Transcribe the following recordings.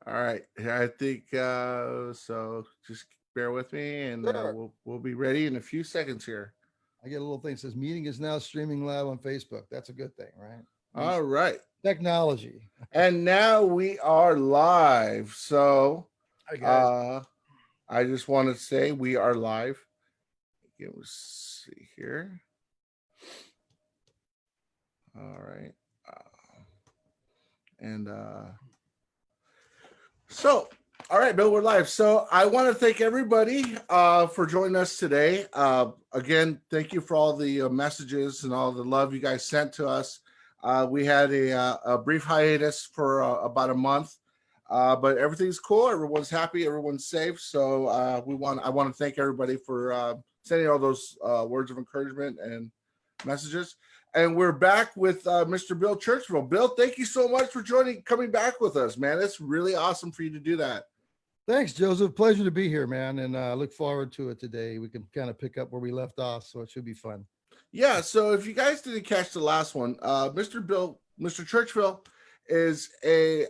All right. I think so. Just bear with me, and Sure. we'll be ready in a few seconds here. I get a little thing that says meeting is now streaming live on Facebook. That's a good thing, right? All right. Technology. And now we are live. So Hi guys. uh I just want to say we are live. Let's see here. All right. And So, all right, Bill, we're live. So, I want to thank everybody for joining us today. Again, thank you for all the messages and all the love you guys sent to us. We had a brief hiatus for about a month, but everything's cool. Everyone's happy. Everyone's safe. So, I want to thank everybody for sending all those words of encouragement and messages. And we're back with Mr. Bill Churchville. Bill, thank you so much for coming back with us, man. It's really awesome for you to do that. Thanks, Joseph. Pleasure to be here, man. And I look forward to it today. We can kind of pick up where we left off, so it should be fun. Yeah. So if you guys didn't catch the last one, Mr. Churchville is a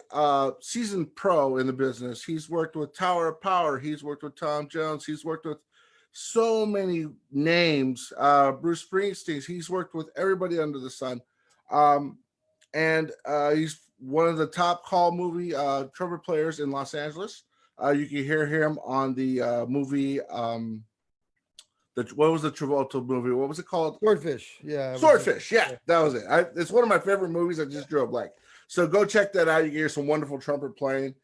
seasoned pro in the business. He's worked with Tower of Power. He's worked with Tom Jones. He's worked with so many names. Bruce Springsteen. He's worked with everybody under the sun. Um, and he's one of the top call movie trumpet players in Los Angeles. You can hear him on the movie. What was the Travolta movie? What was it called? Swordfish. Yeah. Swordfish. Yeah, that was it. It's one of my favorite movies. I just drew a blank. So go check that out. You can hear some wonderful trumpet playing.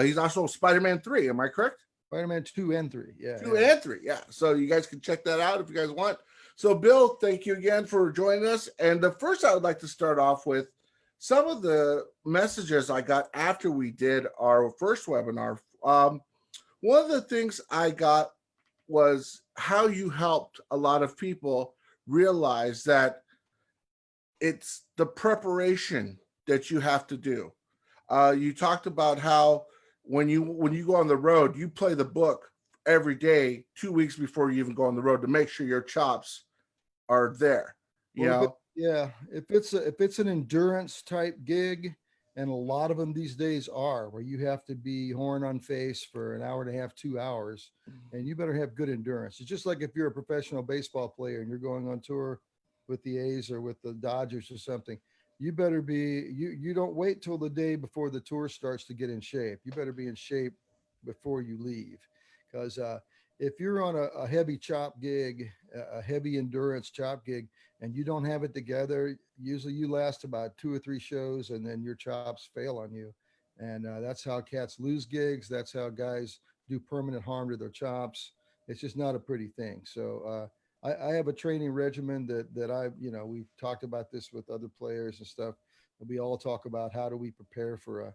He's also Spider-Man 3. Am I correct? Spider-Man 2 and 3. Yeah. 2 and 3. Yeah. So you guys can check that out if you guys want. So, Bill, thank you again for joining us. And the first I would like to start off with some of the messages I got after we did our first webinar. One of the things I got was how you helped a lot of people realize that it's the preparation that you have to do. You talked about how when you go on the road, you play the book every day, 2 weeks before you even go on the road to make sure your chops are there. You Well, know, if it's an endurance type gig, and a lot of them these days are, where you have to be horn on face for an hour and a half, 2 hours, and you better have good endurance. It's just like if you're a professional baseball player and you're going on tour with the A's or with the Dodgers or something. You better be you don't wait till the day before the tour starts to get in shape. You better be in shape before you leave, because if you're on a heavy chop gig, a heavy endurance chop gig, and you don't have it together, usually you last about 2 or 3 shows, and then your chops fail on you. And that's how cats lose gigs. That's how guys do permanent harm to their chops. It's just not a pretty thing. So I have a training regimen that we've talked about this with other players and stuff. We all talk about how do we prepare for a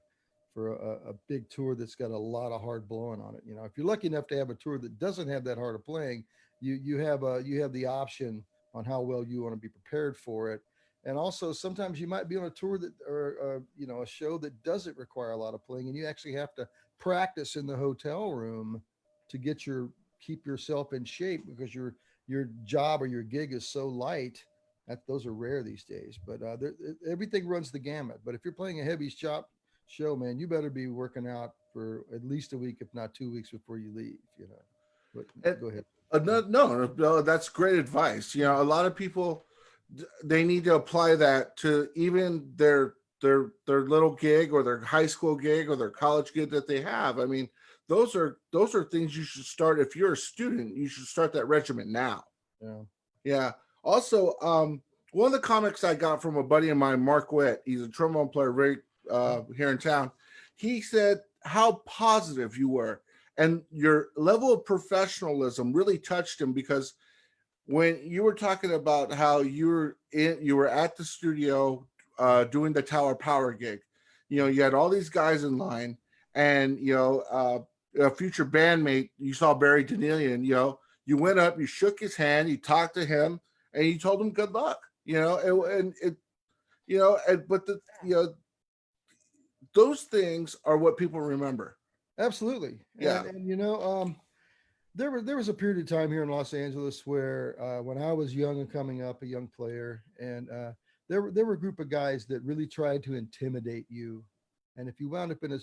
big tour that's got a lot of hard blowing on it. If you're lucky enough to have a tour that doesn't have that hard of playing, you have the option on how well you want to be prepared for it. And also, sometimes you might be on a tour that, or a show that doesn't require a lot of playing, and you actually have to practice in the hotel room to keep yourself in shape, because your job or your gig is so light that those are rare these days. But everything runs the gamut. But if you're playing a heavy chop show, man, you better be working out for at least a week, if not 2 weeks before you leave. But and, go ahead. no, that's great advice. A lot of people, they need to apply that to even their little gig or their high school gig or their college gig that they have. I mean, those are things you should start. If you're a student, you should start that regimen now. Yeah. Yeah. Also, one of the comics I got from a buddy of mine, Mark Witt, he's a trombone player right here in town. He said how positive you were, and your level of professionalism really touched him, because when you were talking about how you were at the studio doing the Tower Power gig, you had all these guys in line, and a future bandmate, you saw Barry Danielian, you went up, you shook his hand, you talked to him, and you told him good luck. But those things are what people remember. Absolutely. Yeah. And there was a period of time here in Los Angeles where when I was young and coming up, a young player, and there were a group of guys that really tried to intimidate you And if you wound up in a,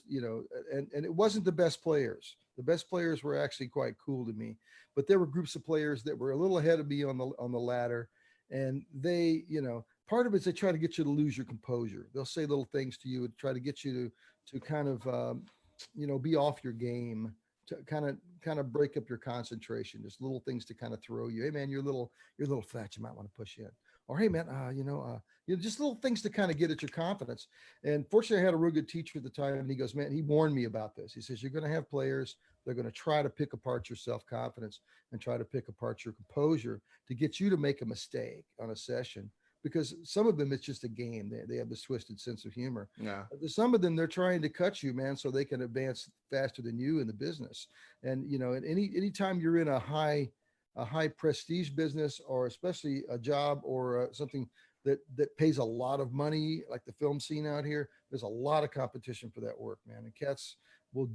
and it wasn't the best players. The best players were actually quite cool to me, but there were groups of players that were a little ahead of me on the ladder, and they, part of it is they try to get you to lose your composure. They'll say little things to you and try to get you to kind of, be off your game, to kind of break up your concentration. Just little things to kind of throw you. Hey man, you're a little fat. You might want to push in. Or hey man, just little things to kind of get at your confidence. And fortunately, I had a real good teacher at the time, and he goes, man, he warned me about this. He says, you're going to have players, they're going to try to pick apart your self-confidence and try to pick apart your composure to get you to make a mistake on a session. Because some of them, it's just a game. They have this twisted sense of humor. Yeah. But some of them, they're trying to cut you, man, so they can advance faster than you in the business. And at anytime you're in a high prestige business, or especially a job or something that pays a lot of money, like the film scene out here, there's a lot of competition for that work, man. And cats they'll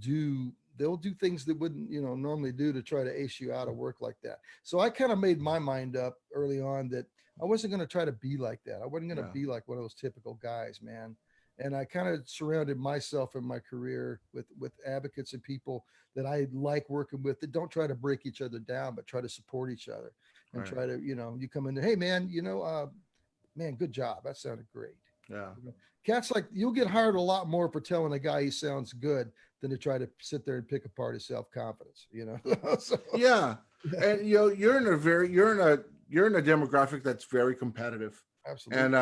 do things that wouldn't normally do to try to ace you out of work like that. So I kind of made my mind up early on that I wasn't going to try to be like that. I wasn't going to be like one of those typical guys, man. And I kind of surrounded myself in my career with advocates and people that I like working with that don't try to break each other down, but try to support each other and try to, you come in there, hey man, man, good job. That sounded great. Yeah. Cats, like, you'll get hired a lot more for telling a guy he sounds good than to try to sit there and pick apart his self-confidence, So, Yeah. And you're in a demographic that's very competitive. absolutely. And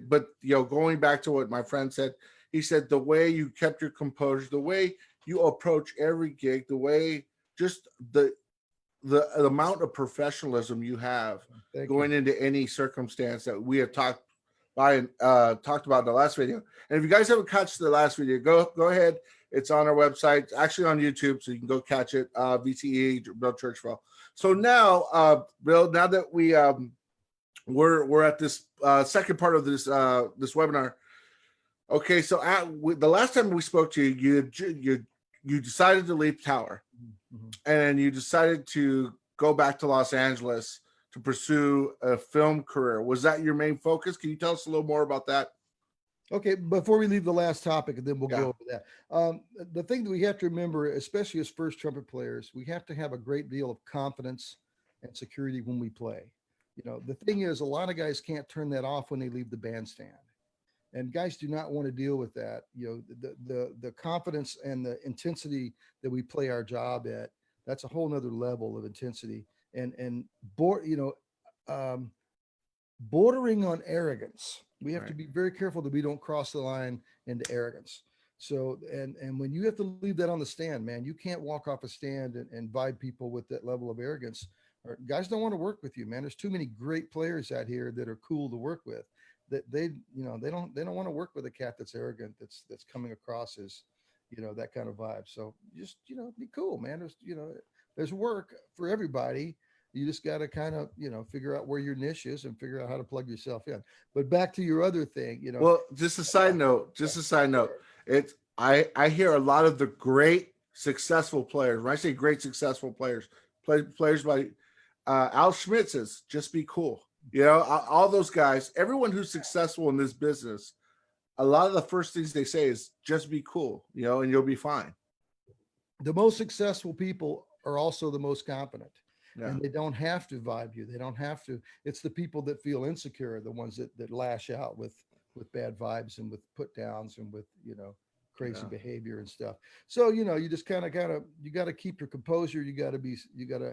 but going back to what my friend said, he said the way you kept your composure, the way you approach every gig, the way just the amount of professionalism you have Thank going you. into any circumstance that we have talked about in the last video. And if you guys haven't catched the last video, go ahead. It's on our website, actually on YouTube, so you can go catch it. VTE, Bill Churchville. So now, Bill, now that we're at this second part of this webinar. Okay, so the last time we spoke to you, you decided to leave Tower, and you decided to go back to Los Angeles to pursue a film career. Was that your main focus? Can you tell us a little more about that? Okay, before we leave the last topic, and then we'll Yeah. go over that. The thing that we have to remember, especially as first trumpet players, we have to have a great deal of confidence and security when we play. The thing is, a lot of guys can't turn that off when they leave the bandstand, and guys do not want to deal with that. The confidence and the intensity that we play our job at, that's a whole nother level of intensity, and bordering on arrogance. We have to be very careful that we don't cross the line into arrogance. So, and when you have to leave that on the stand, man, you can't walk off a stand and vibe people with that level of arrogance. Or guys don't want to work with you, man. There's too many great players out here that are cool to work with. That they don't want to work with a cat that's arrogant, that's coming across as, that kind of vibe. So just, be cool, man. There's work for everybody. You just got to kind of, figure out where your niche is and figure out how to plug yourself in. But back to your other thing, Well, just a side note. It's I hear a lot of the great successful players. When I say great successful players, players like Al Schmidt says, just be cool. All those guys, everyone who's successful in this business, a lot of the first things they say is just be cool, and you'll be fine. The most successful people are also the most competent. Yeah. And they don't have to vibe you. They don't have to. It's the people that feel insecure, the ones that lash out with bad vibes and with put downs and with, crazy behavior and stuff. So, you just kind of you got to keep your composure. You got to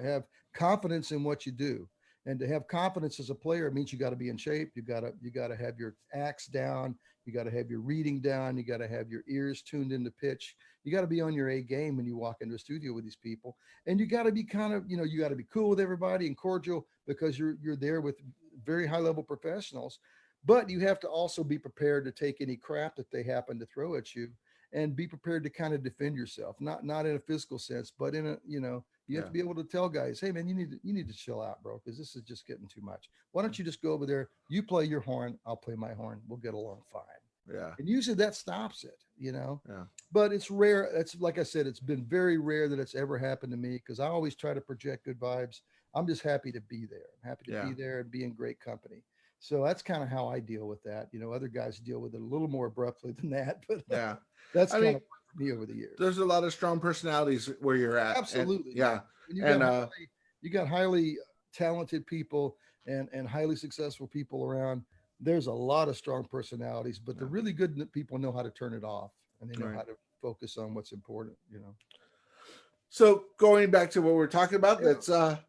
have confidence in what you do. And to have confidence as a player means you got to be in shape. You got to have your acts down. You got to have your reading down. You got to have your ears tuned into pitch. You got to be on your A game when you walk into a studio with these people. And you got to be kind of, you got to be cool with everybody and cordial because you're there with very high level professionals. But you have to also be prepared to take any crap that they happen to throw at you and be prepared to kind of defend yourself, not in a physical sense, but in a, you have to be able to tell guys, hey man, you need to chill out, bro, because this is just getting too much. Why don't you just go over there? You play your horn, I'll play my horn. We'll get along fine. Yeah. And usually that stops it, Yeah. But it's rare. It's like I said, it's been very rare that it's ever happened to me because I always try to project good vibes. I'm just happy to be there. I'm happy to be there and be in great company. So that's kind of how I deal with that. You know, other guys deal with it a little more abruptly than that, but Yeah. that's I kind mean, of worked for me over the years. there's a lot of strong personalities where you're at. And Absolutely, man. yeah. When And you got highly talented people and highly successful people around, there's a lot of strong personalities, but the yeah, really good people know how to turn it off and they know right. how to focus on what's important, you know. So going back to what we're talking about, Yeah. that's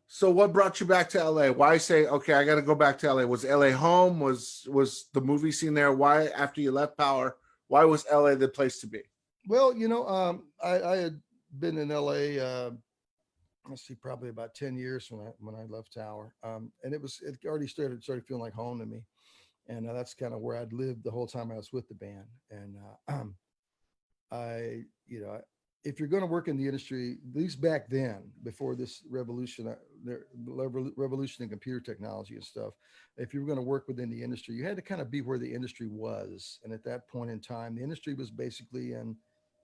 so what brought you back to LA? Why say, okay, I gotta go back to LA? Was LA home? Was the movie scene there? Why after you left Power, why was LA the place to be? Well, you know, I had been in LA, let's see, probably about 10 years when I left Tower. And it already started feeling like home to me. And that's kind of where I'd lived the whole time I was with the band. And I, you know, if you're going to work in the industry, at least back then, before this revolution in computer technology and stuff, if you were going to work within the industry, you had to kind of be where the industry was. And at that point in time, the industry was basically in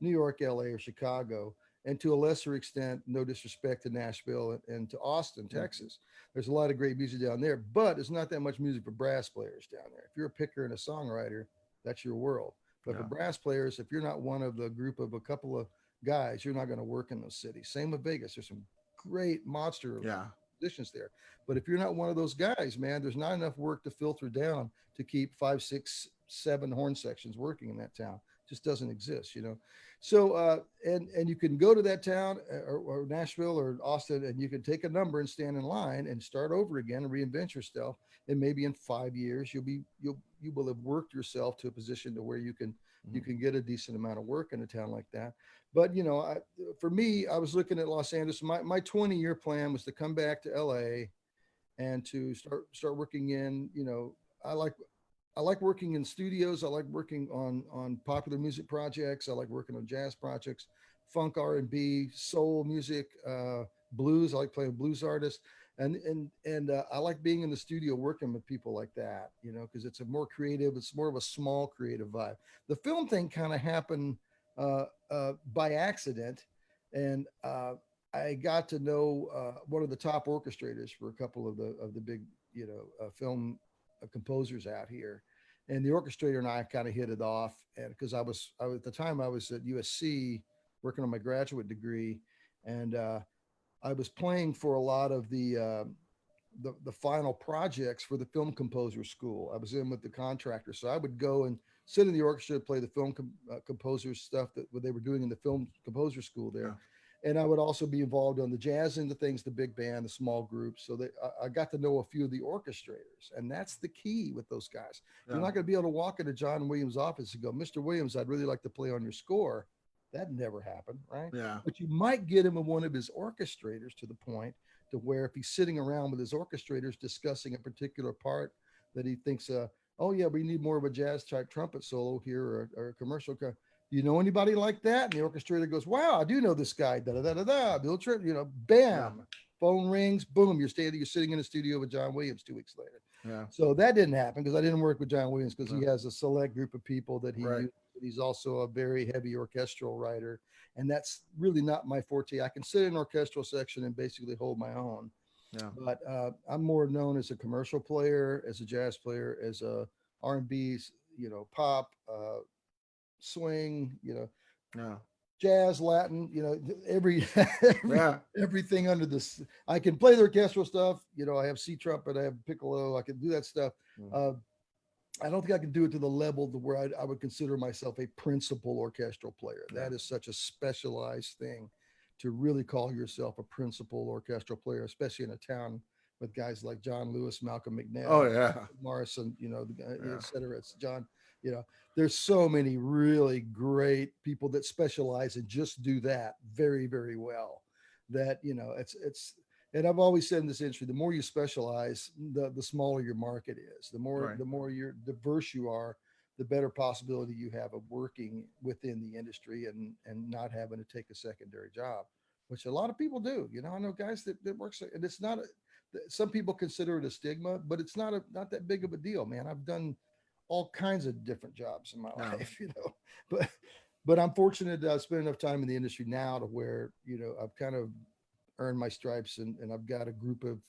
New York, LA, or Chicago, and to a lesser extent, no disrespect to Nashville and to Austin, Texas. There's a lot of great music down there, but there's not that much music for brass players down there. If you're a picker and a songwriter, that's your world. But for Yeah, brass players, if you're not one of the group of a couple of guys, you're not going to work in those cities. Same with Vegas. There's some great monster yeah, musicians there. But if you're not one of those guys, man, there's not enough work to filter down to keep 5, 6, 7 horn sections working in that town. Just doesn't exist, you know. So and you can go to that town or Nashville or Austin, and you can take a number and stand in line and start over again and reinvent yourself. And maybe in 5 years you will have worked yourself to a position to where you mhm, can get a decent amount of work in a town like that. But you know, for me, I was looking at Los Angeles. My 20-year plan was to come back to LA and to start working in. You know, I like I like working in studios. I like working on popular music projects. I like working on jazz projects, funk, R&B, soul music, blues. I like playing with blues artists, and I like being in the studio working with people like that. You know, because it's a more creative. It's more of a small creative vibe. The film thing kind of happened by accident, and I got to know one of the top orchestrators for a couple of the big film composers out here, and the orchestrator and I kind of hit it off. And because at the time I was at USC working on my graduate degree, and I was playing for a lot of the final projects for the film composer school. I was in with the contractor, so I would go and sit in the orchestra, play the film composer stuff that what they were doing in the film composer school there. yeah, And I would also be involved on the jazz end of things, the big band, the small groups. So that I got to know a few of the orchestrators, and that's the key with those guys. You're yeah, not going to be able to walk into John Williams' office and go, "Mr. Williams, I'd really like to play on your score." That never happened, right? yeah, But you might get him in one of his orchestrators to the point to where if he's sitting around with his orchestrators discussing a particular part that he thinks, oh yeah, we need more of a jazz type trumpet solo here or a commercial. Do you know anybody like that? And the orchestrator goes, wow, I do know this guy. Da da da da da. Bill Trip, you know, yeah, bam, phone rings, boom, you're sitting in the studio with John Williams 2 weeks later. yeah, So that didn't happen because I didn't work with John Williams because he no, has a select group of people that he right, uses. He's also a very heavy orchestral writer, and that's really not my forte. I can sit in an orchestral section and basically hold my own, yeah, but I'm more known as a commercial player, as a jazz player, as a R&B, you know, pop, swing, you know, yeah, jazz, Latin, you know, every yeah, everything under this. I can play the orchestral stuff. You know, I have C trumpet, I have piccolo, I can do that stuff. mm, Uh, I don't think I can do it to the level to where I would consider myself a principal orchestral player. yeah. That is such a specialized thing to really call yourself a principal orchestral player, especially in a town with guys like John Lewis, Malcolm Oh McNeil, yeah, Morrison, you know, yeah, et cetera. It's John, you know, there's so many really great people that specialize and just do that very, very well that, you know, and I've always said in this industry, the more you specialize, the smaller your market is. right, The more you're diverse you are, the better possibility you have of working within the industry and not having to take a secondary job, which a lot of people do. You know, I know guys that works, and it's not. Some people consider it a stigma, but it's not that big of a deal, man. I've done all kinds of different jobs in my yeah, life, you know, but I'm fortunate that I've spent enough time in the industry now to where, you know, I've kind of earned my stripes and I've got a group of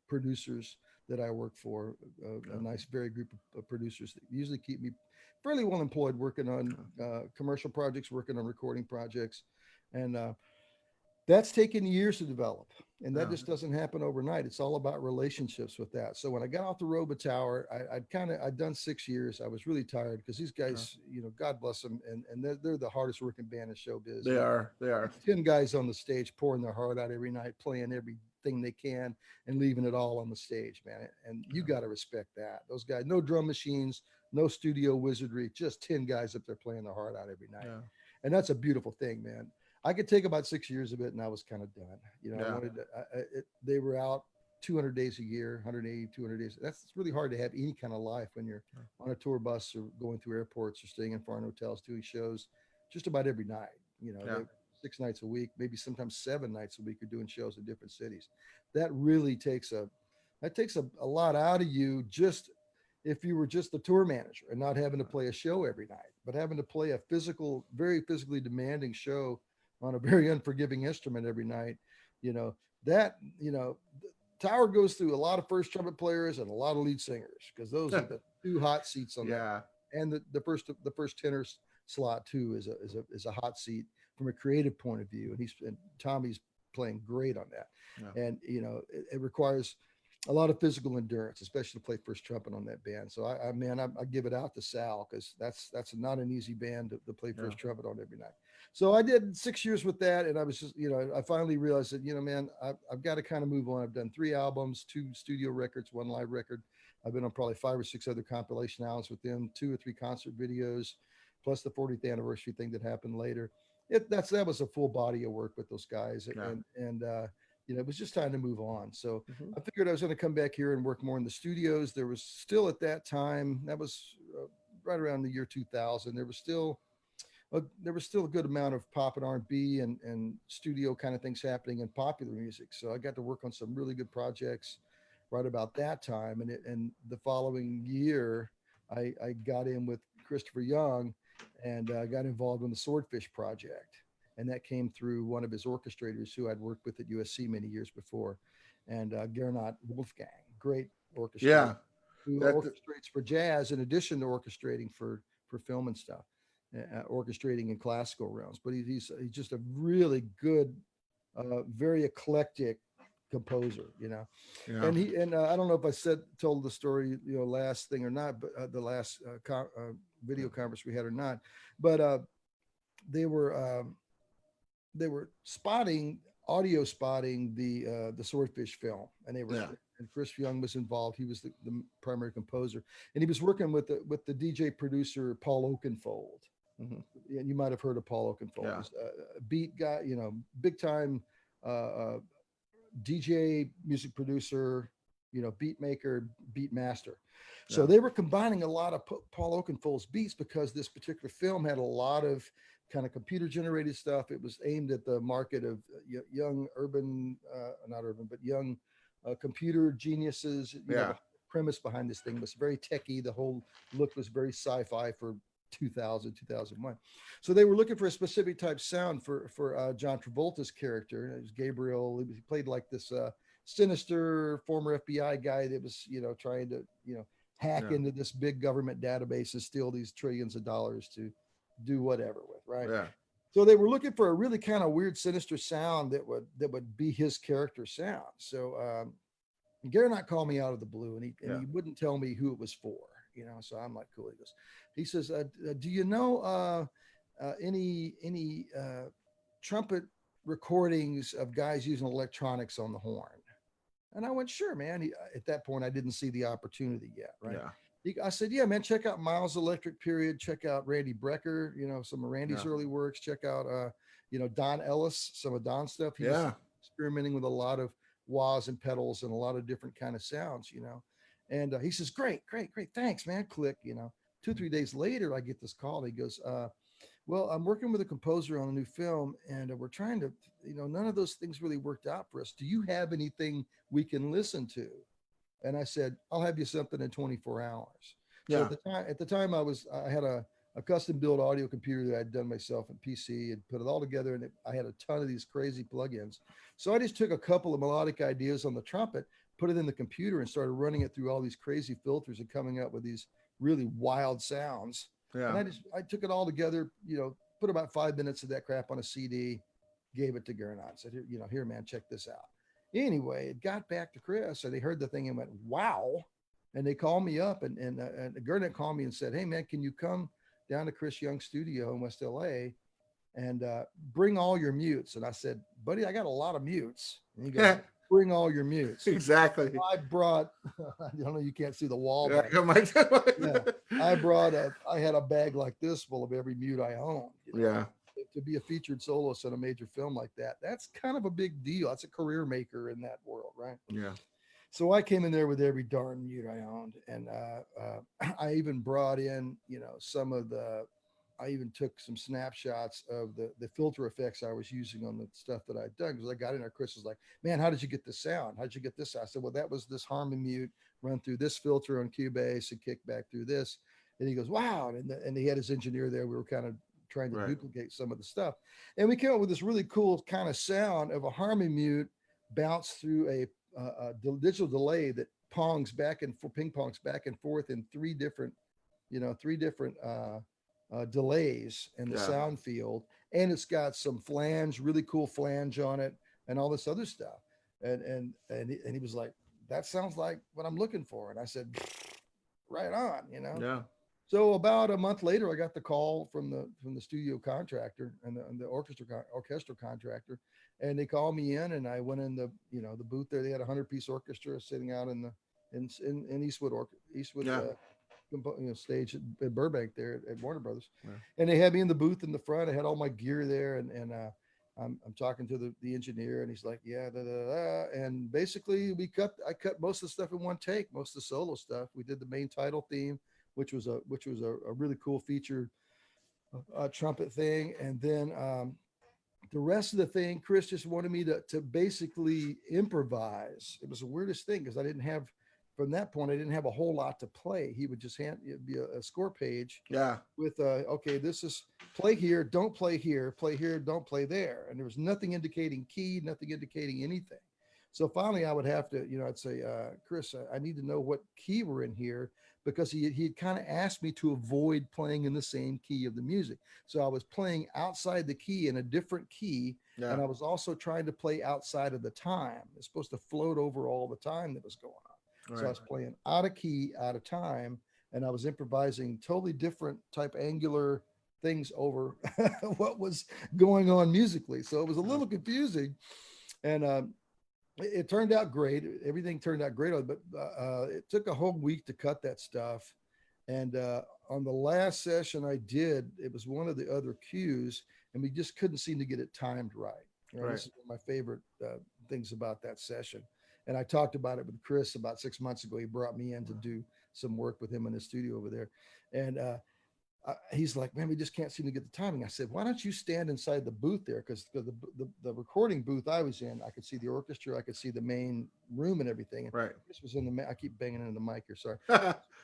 producers that I work for, a nice, very group of producers that usually keep me fairly well employed, working on commercial projects, working on recording projects, and that's taken years to develop, and that just doesn't happen overnight. It's all about relationships with that. So when I got off the Roba Tower, I'd done 6 years. I was really tired because these guys, God bless them, and they're the hardest working band in showbiz. They are 10 guys on the stage pouring their heart out every night, playing everything they can and leaving it all on the stage, man. And you got to respect that. Those guys, no drum machines, no studio wizardry, just 10 guys up there playing their heart out every night. And that's a beautiful thing, man. I could take about 6 years of it, and I was kind of done. I wanted to, they were out 200 days a year, 180, 200 days. It's really hard to have any kind of life when you're on a tour bus or going through airports or staying in foreign hotels, doing shows just about every night. 6 nights a week, maybe sometimes 7 nights a week, you're doing shows in different cities. That really takes a lot out of you, just if you were just the tour manager and not having to play a show every night, but having to play a very physically demanding show on a very unforgiving instrument every night. The Tower goes through a lot of first trumpet players and a lot of lead singers, because those are the two hot seats on that. And the first tenor slot too is a hot seat from a creative point of view. And Tommy's playing great on that. And it requires a lot of physical endurance, especially to play first trumpet on that band. So I give it out to Sal, because that's not an easy band to play first trumpet on every night. So I did 6 years with that, and I was just, I finally realized that, man, I've got to kind of move on. I've done 3 albums, 2 studio records, 1 live record. I've been on probably 5 or 6 other compilation albums with them, 2 or 3 concert videos, plus the 40th anniversary thing that happened later. That was a full body of work with those guys, and it was just time to move on. So I figured I was going to come back here and work more in the studios. There was still, at that time, that was right around the year 2000, there was still a good amount of pop and R&B and studio kind of things happening in popular music. So I got to work on some really good projects right about that time. And the following year, I got in with Christopher Young, and got involved in the Swordfish Project. And that came through one of his orchestrators who I'd worked with at USC many years before. And Gernot Wolfgang, great orchestrator, who orchestrates for jazz in addition to orchestrating for film and stuff. Orchestrating in classical realms, but he's just a really good, very eclectic composer, and I don't know if I told the story, last thing or not, but the last video conference we had or not, but they were audio spotting the Swordfish film, and and Chris Young was involved. He was the primary composer, and he was working with the DJ producer Paul Oakenfold. And you might have heard of Paul Oakenfold. He's a beat guy, big time DJ, music producer, beat maker, beat master. So they were combining a lot of Paul Oakenfold's beats, because this particular film had a lot of kind of computer generated stuff. It was aimed at the market of young young computer geniuses. The premise behind this thing was very techie. The whole look was very sci-fi for 2001. So they were looking for a specific type sound for John Travolta's character. It was Gabriel. He played like this sinister former FBI guy that was, trying to, hack into this big government database and steal these trillions of dollars to do whatever with, right? Yeah. So they were looking for a really kind of weird, sinister sound that would be his character sound. So Gernot called me out of the blue, and he wouldn't tell me who it was for. So I'm like, cool. He says, do you know any trumpet recordings of guys using electronics on the horn? And I went, sure, man. At that point, I didn't see the opportunity yet, right? I said, yeah, man, check out Miles' Electric Period. Check out Randy Brecker, some of Randy's early works. Check out, Don Ellis, some of Don's stuff. He was experimenting with a lot of wahs and pedals and a lot of different kind of sounds, And he says, great. Thanks, man. Click, 2-3 days later, I get this call. He goes, well, I'm working with a composer on a new film, and we're trying to, none of those things really worked out for us. Do you have anything we can listen to? And I said, I'll have you something in 24 hours. So at the time I had a custom built audio computer that I'd done myself in PC and put it all together. And I had a ton of these crazy plugins. So I just took a couple of melodic ideas on the trumpet, put it in the computer and started running it through all these crazy filters and coming up with these really wild sounds. And Yeah. I took it all together, put about 5 minutes of that crap on a CD, gave it to Gernot, said, here, man, check this out. Anyway, it got back to Chris, and they heard the thing and went, wow. And they called me up, and Gernot called me and said, hey, man, can you come down to Chris Young's studio in West LA and bring all your mutes? And I said, buddy, I got a lot of mutes. And he goes, bring all your mutes. Exactly. I brought, I don't know, you can't see the wall. Yeah, I had a bag like this full of every mute I owned. Yeah. To be a featured soloist in a major film like that, that's kind of a big deal. That's a career maker in that world, right? Yeah. So I came in there with every darn mute I owned, and I even brought in, I even took some snapshots of the filter effects I was using on the stuff that I'd done, because I got in there. Chris was like, man, how did you get this sound? How did you get this? I said, well, that was this Harmon mute run through this filter on Cubase and kick back through this. And he goes, wow. And he had his engineer there. We were kind of trying to duplicate some of the stuff. And we came up with this really cool kind of sound of a Harmon mute bounced through a digital delay that ping pongs back and forth in three different delays in the sound field. And it's got some flange, really cool flange on it, and all this other stuff. And he was like, that sounds like what I'm looking for. And I said, right on, Yeah. So about a month later, I got the call from the studio contractor and the orchestra contractor, and they called me in, and I went in the booth there. They had a 100-piece orchestra sitting out in Eastwood stage at Burbank there at Warner Brothers, and they had me in the booth in the front. I had all my gear there, and I'm talking to the engineer, and he's like, yeah, and basically I cut most of the stuff in one take, most of the solo stuff. We did the main title theme, which was a really cool feature trumpet thing, and then the rest of the thing, Chris just wanted me to basically improvise. It was the weirdest thing, because from that point I didn't have a whole lot to play. He would just it'd be a score page with okay, this is play here, don't play here, play here, don't play there, and there was nothing indicating key, nothing indicating anything. So finally I would have to, I'd say, Chris, I need to know what key we're in here, because he kind of asked me to avoid playing in the same key of the music. So I was playing outside the key in a different key. And I was also trying to play outside of the time. It's supposed to float over all the time that was going on. So I was playing out of key, out of time, and I was improvising totally different type angular things over what was going on musically. So it was a little confusing. And it turned out great. Everything turned out great, but it took a whole week to cut that stuff. And on the last session I did, it was one of the other cues, and we just couldn't seem to get it timed right. This is one of my favorite things about that session. And I talked about it with Chris about 6 months ago. He brought me in to do some work with him in the studio over there. And he's like, man, we just can't seem to get the timing. I said, why don't you stand inside the booth there? Because the recording booth I was in, I could see the orchestra, I could see the main room and everything. And Chris was in I keep banging into the mic here, sorry.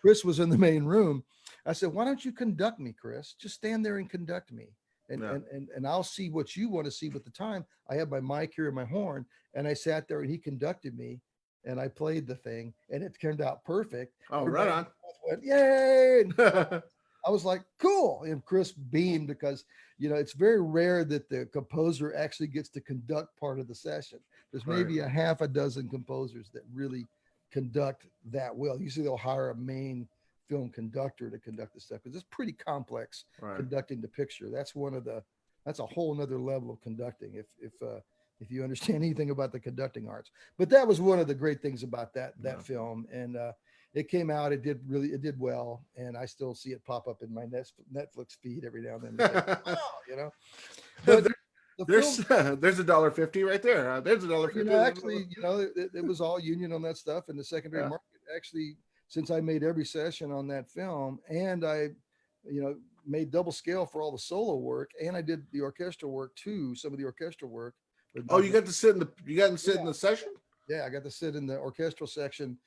Chris was in the main room. I said, why don't you conduct me, Chris? Just stand there and conduct me. And I'll see what you want to see with the time. I have my mic here and my horn, and I sat there and he conducted me, and I played the thing, and it turned out perfect. Oh, right on. Went, yay! I was like, cool. And Chris beamed, because, it's very rare that the composer actually gets to conduct part of the session. There's maybe a half a dozen composers that really conduct that well. Usually they'll hire a main film conductor to conduct the stuff, because it's pretty complex conducting the picture. That's a whole nother level of conducting if you understand anything about the conducting arts. But that was one of the great things about that film. And it came out, it did well, and I still see it pop up in my Netflix feed every now and then. Like, wow, But there's $1.50 right there. There's $1.50. Actually, it was all union on that stuff, and the secondary market actually, since I made every session on that film, and I, made double scale for all the solo work, and I did the orchestral work too, some of the orchestral work. Oh, you got to sit in the session? Yeah, I got to sit in the orchestral section.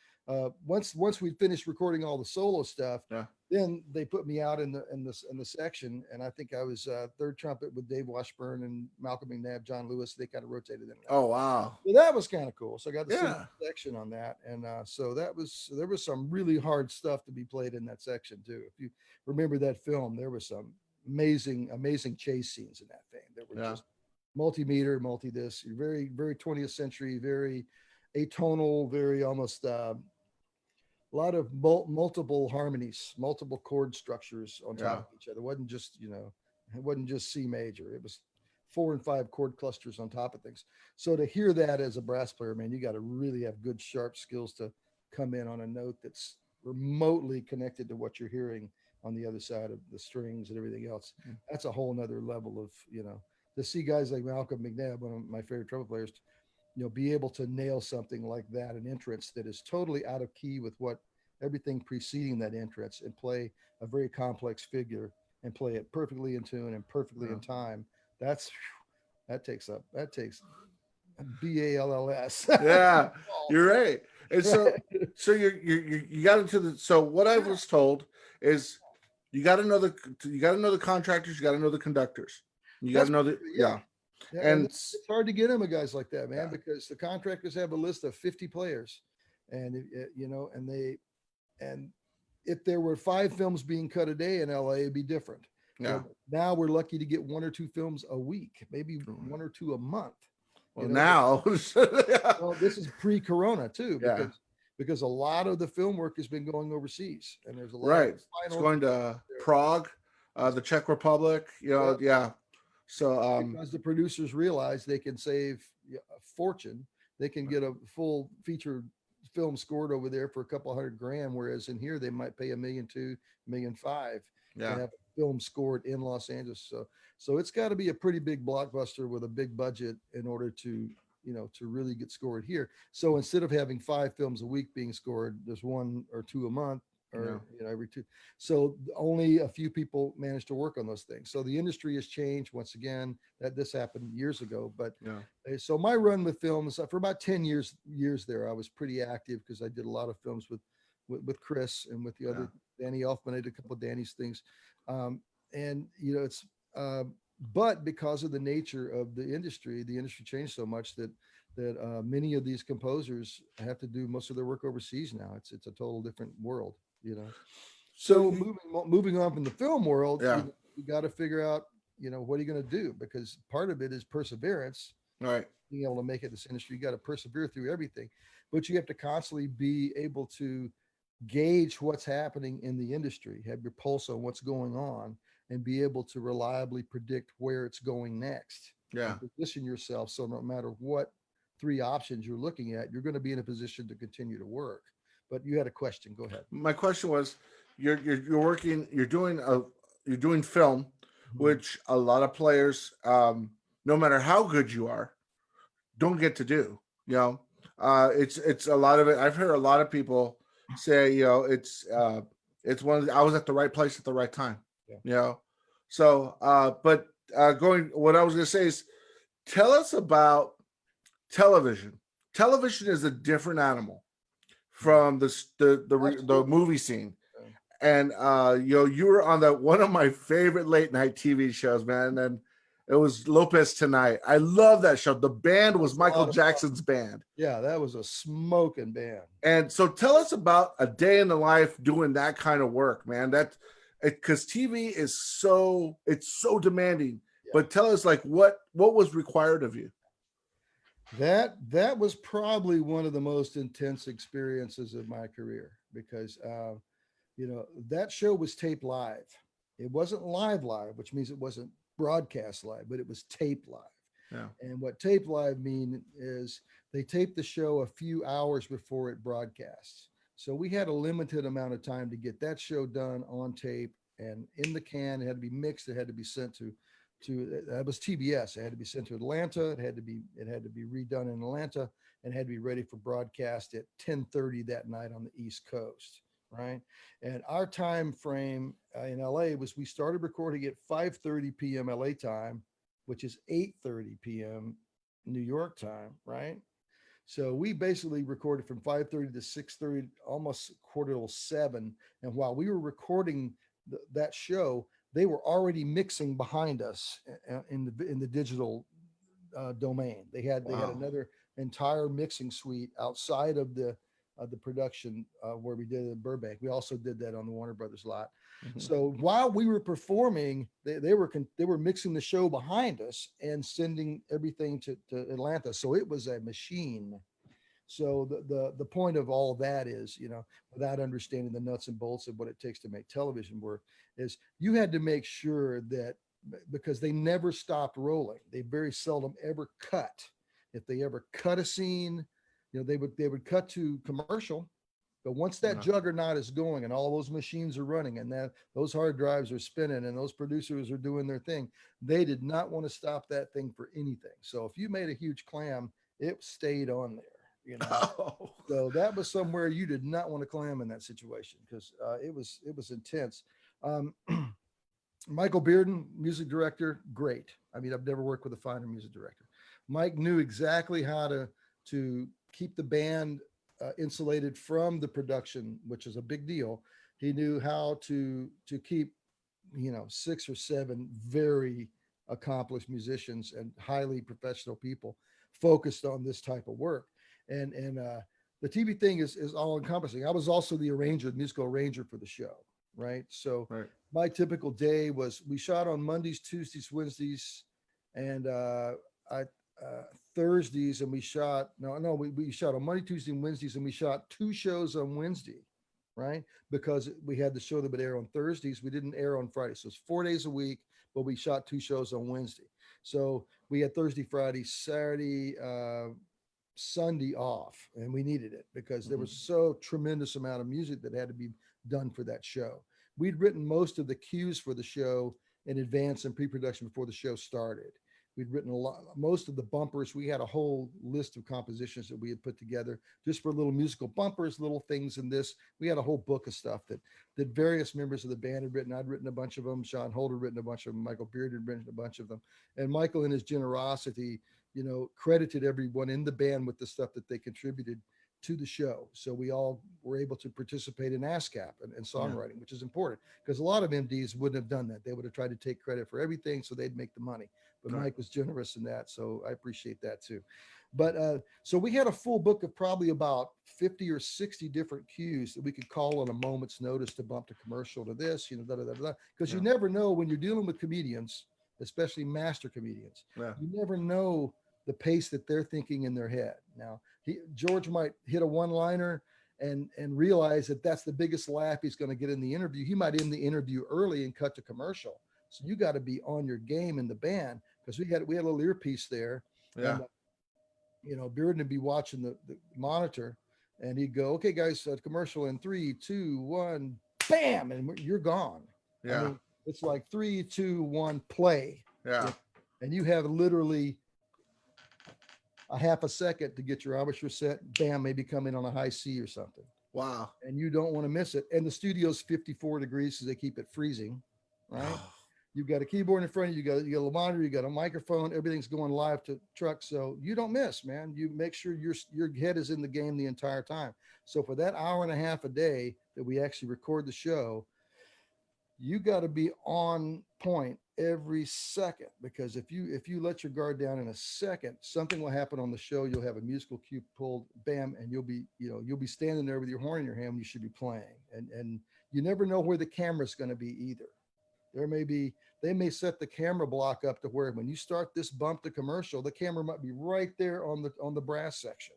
Once we finished recording all the solo stuff, then they put me out in the section, and I think I was third trumpet with Dave Washburn and Malcolm McNabb, John Lewis. They kind of rotated in and out. Oh wow. So that was kind of cool. So I got to sing Yeah. section on that, and so there was some really hard stuff to be played in that section too. If you remember that film, there was some amazing chase scenes in that thing. There were Yeah. just multimeter, multi this, very 20th century, very atonal, very almost a lot of multiple harmonies, multiple chord structures on top Yeah. of each other. It wasn't just, it wasn't just C major. It was 4 and 5 chord clusters on top of things. So to hear that as a brass player, man, you got to really have good, sharp skills to come in on a note that's remotely connected to what you're hearing on the other side of the strings and everything else. That's a whole nother level of, to see guys like Malcolm McNabb, one of my favorite trumpet players, be able to nail something like that, an entrance that is totally out of key with what everything preceding that entrance, and play a very complex figure and play it perfectly in tune and perfectly in time. That takes BALLS. Yeah, you're right. And so you got into the, so what I was told is you got to know the contractors, you got to know the conductors, you got to know the, yeah. Yeah, and And it's hard to get them with guys like that, man, Yeah. because the contractors have a list of 50 players, and and if there were 5 films being cut a day in LA, it'd be different. yeah. Now we're lucky to get 1 or 2 films a week, maybe 1 or 2 a month. Well, You know, now, yeah. well, this is pre-corona too, Yeah. because a lot of the film work has been going overseas, and there's a lot Right. of It's final going to Prague, the Czech Republic, Yeah. yeah. So, because the producers realize they can save a fortune. They can get a full feature film scored over there for a couple $100,000, whereas in here they might pay $1.2 million, $1.5 million yeah. to have a film scored in Los Angeles. So it's got to be a pretty big blockbuster with a big budget in order to to really get scored here. So instead of having 5 films a week being scored, there's 1 or 2 a month, or every 2. So only a few people manage to work on those things. So the industry has changed once again. That this happened years ago, but so my run with films for about 10 years there, I was pretty active because I did a lot of films with Chris and with the other Danny Elfman. I did a couple of Danny's things, and it's but because of the nature of the industry changed so much that many of these composers have to do most of their work overseas now. It's a total different world. So moving on from the film world, you got to figure out, what are you going to do? Because part of it is perseverance, right? Being able to make it in this industry. You got to persevere through everything, but you have to constantly be able to gauge what's happening in the industry, have your pulse on what's going on, and be able to reliably predict where it's going next. Yeah. And position yourself so no matter what 3 options you're looking at, you're going to be in a position to continue to work. But you had a question. Go ahead. My question was, you're working, you're doing film, which a lot of players, no matter how good you are, don't get to do. It's a lot of it. I've heard a lot of people say, it's one of I was at the right place at the right time. So but what I was going to say is, tell us about television. Television is a different animal from the movie scene. And you were on one of my favorite late night TV shows, man, and it was Lopez Tonight. I love that show. The band was Michael Jackson's band. Yeah, that was a smoking band. And so tell us about a day in the life doing that kind of work, man. Because TV is so demanding. But tell us, like, what was required of you. That was probably one of the most intense experiences of my career, because that show was taped live. It wasn't live, which means it wasn't broadcast live, but it was taped live. Yeah. And what taped live mean is they taped the show a few hours before it broadcasts. So we had a limited amount of time to get that show done on tape and in the can. It had to be mixed. It had to be sent to that was TBS. It had to be sent to Atlanta. It had to be redone in Atlanta, and had to be ready for broadcast at 10:30 that night on the East Coast. Right. And our time frame in LA was, we started recording at 5:30 p.m. LA time, which is 8:30 p.m. New York time. Right. So we basically recorded from 5:30 to 6:30, almost quarter till 7. And while we were recording that show, they were already mixing behind us in the digital domain. They had Wow. another entire mixing suite outside of the production where we did it in Burbank. We also did that on the Warner Brothers lot. Mhm. So while we were performing, they were mixing the show behind us and sending everything to Atlanta. So it was a machine. So the point of all that is, without understanding the nuts and bolts of what it takes to make television work, is you had to make sure that, because they never stopped rolling. They very seldom ever cut. If they ever cut a scene, they would cut to commercial. But once that Yeah. juggernaut is going and all those machines are running and that those hard drives are spinning and those producers are doing their thing, they did not want to stop that thing for anything. So if you made a huge clam, it stayed on there. Oh. So that was somewhere you did not want to clam in that situation, because it was intense. Um, Michael Bearden, music director, great. I mean, I've never worked with a finer music director. Mike knew exactly how to keep the band insulated from the production, which is a big deal. He knew how to keep 6 or 7 very accomplished musicians and highly professional people focused on this type of work. And the TV thing is all encompassing. I was also the arranger, musical arranger for the show, right? So Right. my typical day was, we shot on Mondays, Tuesdays, Wednesdays, and I Thursdays, and we shot we shot on Monday, Tuesday, and Wednesdays, and we shot 2 shows on Wednesday, right? Because we had the show that would air on Thursdays. We didn't air on Friday. So it's 4 days a week, but we shot 2 shows on Wednesday. So we had Thursday, Friday, Saturday, Sunday off, and we needed it because there was Mhm. so tremendous amount of music that had to be done for that show. We'd written most of the cues for the show in advance and pre-production before the show started. We'd written a lot, most of the bumpers. We had a whole list of compositions that we had put together just for little musical bumpers, little things in this. We had a whole book of stuff that various members of the band had written. I'd written a bunch of them. Sean Holder had written a bunch of them. Michael Beard had written a bunch of them. And Michael, in his generosity, credited everyone in the band with the stuff that they contributed to the show. So we all were able to participate in ASCAP and Yeah. songwriting, which is important, because a lot of MDs wouldn't have done that. They would have tried to take credit for everything so they'd make the money. But Right. Mike was generous in that. So I appreciate that too. But so we had a full book of probably about 50 or 60 different cues that we could call on a moment's notice to bump to commercial to this, da da da da. Because you Yeah. never know when you're dealing with comedians, especially master comedians. Yeah. You never know the pace that they're thinking in their head. Now, George might hit a one-liner and realize that that's the biggest laugh he's going to get in the interview. He might end the interview early and cut to commercial. So you got to be on your game in the band, because we had a little earpiece there, Yeah. and Bearden would be watching the monitor, and he'd go, "Okay, guys, commercial in 3, 2, 1, bam," and you're gone. I Yeah. mean, it's like 3, 2, 1, play, Yeah. and you have literally a half a second to get your armature set. Bam, maybe come in on a high C or something, Wow. and you don't want to miss it. And the studio's 54 degrees, so they keep it freezing, right? Oh. You've got a keyboard in front of you, you got a monitor, you got a microphone, everything's going live to truck, so you don't miss, man. You make sure your head is in the game the entire time. So for that hour and a half a day that we actually record the show, you got to be on point every second, because if you let your guard down in a second, something will happen on the show. You'll have a musical cue pulled, bam, and you'll be standing there with your horn in your hand when you should be playing, and you never know where the camera's going to be either. They may set the camera block up to where when you start this bump to commercial, the camera might be right there on the brass section.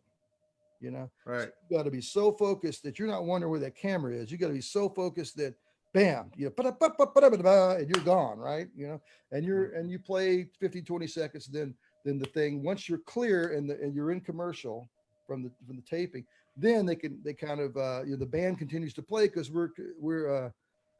So Right. you got to be so focused that you're not wondering where that camera is. You got to be so focused that bam, and you're gone, right? And you play 15, 20 seconds, then the thing, once you're clear and you're in commercial from the taping, then they kind of the band continues to play, because we're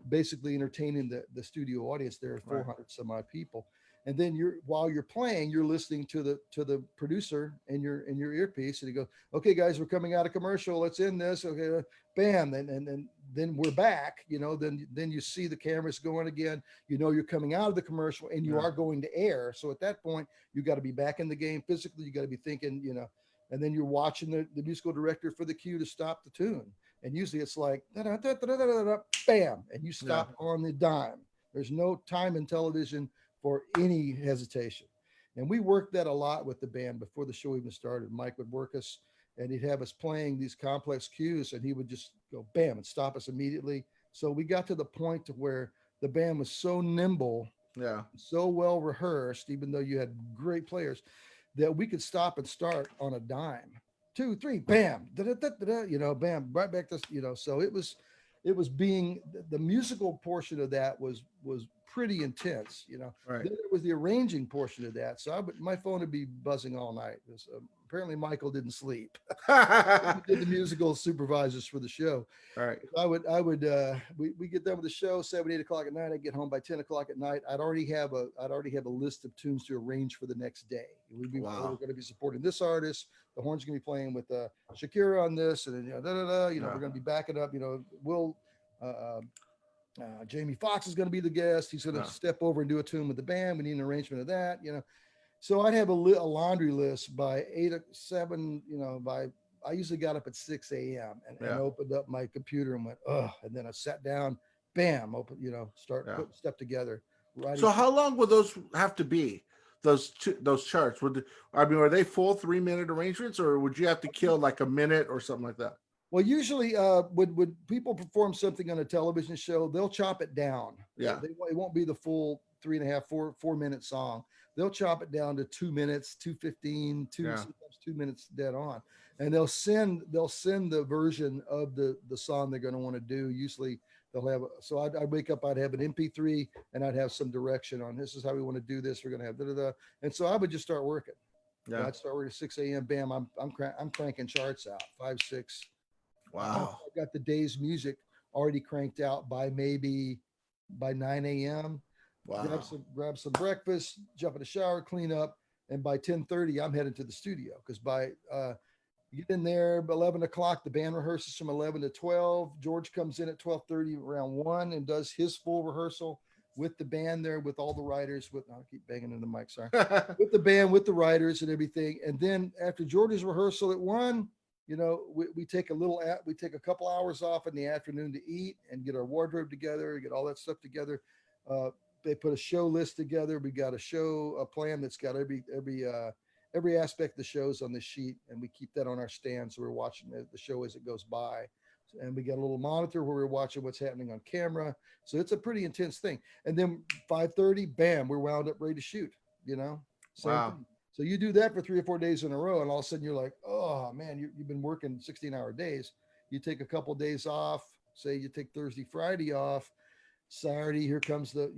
basically entertaining the studio audience. There are Right. 400 some odd people, and then while you're playing, you're listening to the producer in your earpiece, and he goes, "Okay, guys, we're coming out of commercial. Let's end this." Okay, bam, and then we're back. Then you see the cameras going again. You're coming out of the commercial, and you Yeah. are going to air. So at that point, you got to be back in the game physically. You got to be thinking, and then you're watching the musical director for the cue to stop the tune. And usually it's like da-da-da-da-da-da-da, bam, and you stop on the dime. There's no time in television for any hesitation. And we worked that a lot with the band before the show even started. Mike would work us and he'd have us playing these complex cues and he would just go bam and stop us immediately. So we got to the point to where the band was so nimble, Yeah. so well rehearsed, even though you had great players, that we could stop and start on a dime. 2, 3, bam, da-da-da-da-da, bam, right back to, so it was being the musical portion of that was pretty intense. Right. Then there was the arranging portion of that. So my phone would be buzzing all night. Apparently Michael didn't sleep. He did the musical supervisors for the show. Right. We get done with the show 7, 8 o'clock at night. I get home by 10 o'clock at night. I'd already have a list of tunes to arrange for the next day. We're going to be supporting this artist. The horn's going to be playing with Shakira on this, and then we're going to be backing up. Jamie Foxx is going to be the guest. He's going to step over and do a tune with the band. We need an arrangement of that. So I'd have a laundry list by 8 or 7. I usually got up at 6 a.m. and opened up my computer and went, and then I sat down, bam, open, start putting stuff together. So how long would those have to be? Those charts? Are they full 3-minute arrangements, or would you have to kill like a minute or something like that? Well, usually when people perform something on a television show, they'll chop it down. Yeah. It won't be the full 3.5, 4 minute song. They'll chop it down to 2 minutes, 2:15, sometimes 2 minutes dead on. And they'll send the version of the song they're going to want to do. Usually they'll have, so I'd wake up, I'd have an MP3 and I'd have some direction on this is how we want to do this. We're going to have da-da-da. And so I would just start working. Yeah. I'd start working at 6 a.m. Bam. I'm cranking charts out 5, 6. Wow. I got the day's music already cranked out by 9 a.m. Wow. Grab some breakfast, jump in the shower, clean up. And by 10:30, I'm headed to the studio because by get in there 11 o'clock. The band rehearses from 11 to 12. George comes in at 12:30 around 1 and does his full rehearsal with the band there, with all the writers. I'll keep banging in the mic, sorry. With the band, with the writers and everything. And then after George's rehearsal at 1, we take a couple hours off in the afternoon to eat and get our wardrobe together, get all that stuff together. They put a show list together. We got a plan that's got every aspect of the shows on the sheet, and we keep that on our stand. So we're watching the show as it goes by. And we got a little monitor where we're watching what's happening on camera. So it's a pretty intense thing. And then 5:30, bam, we're wound up ready to shoot, Same thing. So you do that for 3 or 4 days in a row, and all of a sudden you're like, oh man, you've been working 16-hour days. You take a couple of days off. Say you take Thursday, Friday off. Saturday, here comes the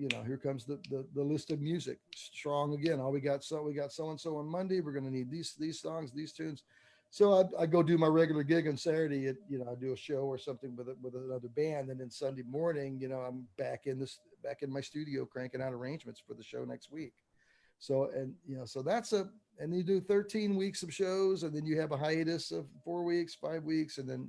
list of music. Strong again. We got so and so on Monday. We're going to need these songs, these tunes. So I go do my regular gig on Saturday. I do a show or something with another band, and then Sunday morning, I'm back in my studio cranking out arrangements for the show next week. So so and you do 13 weeks of shows, and then you have a hiatus of 4 weeks, 5 weeks, and then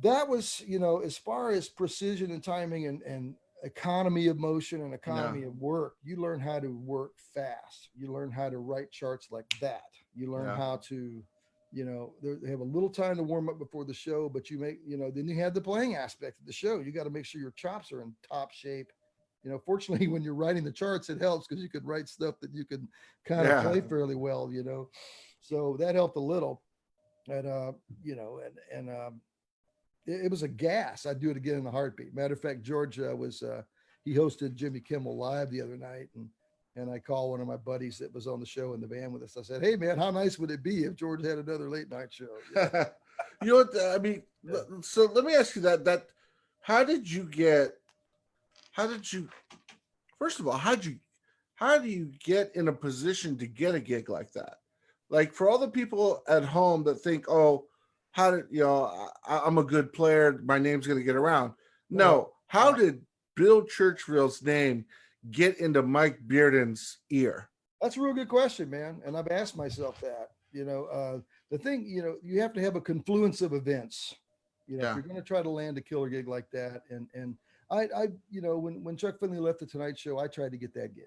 that was as far as precision and timing and economy of motion and economy of work. You learn how to work fast. You learn how to write charts like that. You learn how to they have a little time to warm up before the show, but you make then you have the playing aspect of the show. You got to make sure your chops are in top shape. Fortunately, when you're writing the charts, it helps because you could write stuff that you could kind of play fairly well, so that helped a little. And it was a gas. I'd do it again in a heartbeat. Matter of fact, George he hosted Jimmy Kimmel Live the other night, and I called one of my buddies that was on the show in the band with us. I said, "Hey man, how nice would it be if George had another late night show?" So let me ask you that how do you get in a position to get a gig like that? Like for all the people at home that think, oh, I'm a good player, my name's going to get around. No, how did Bill Churchville's name get into Mike Bearden's ear? That's a real good question, man. And I've asked myself that, the thing, you have to have a confluence of events, if you're going to try to land a killer gig like that. And I when Chuck Finley left the Tonight Show, I tried to get that gig,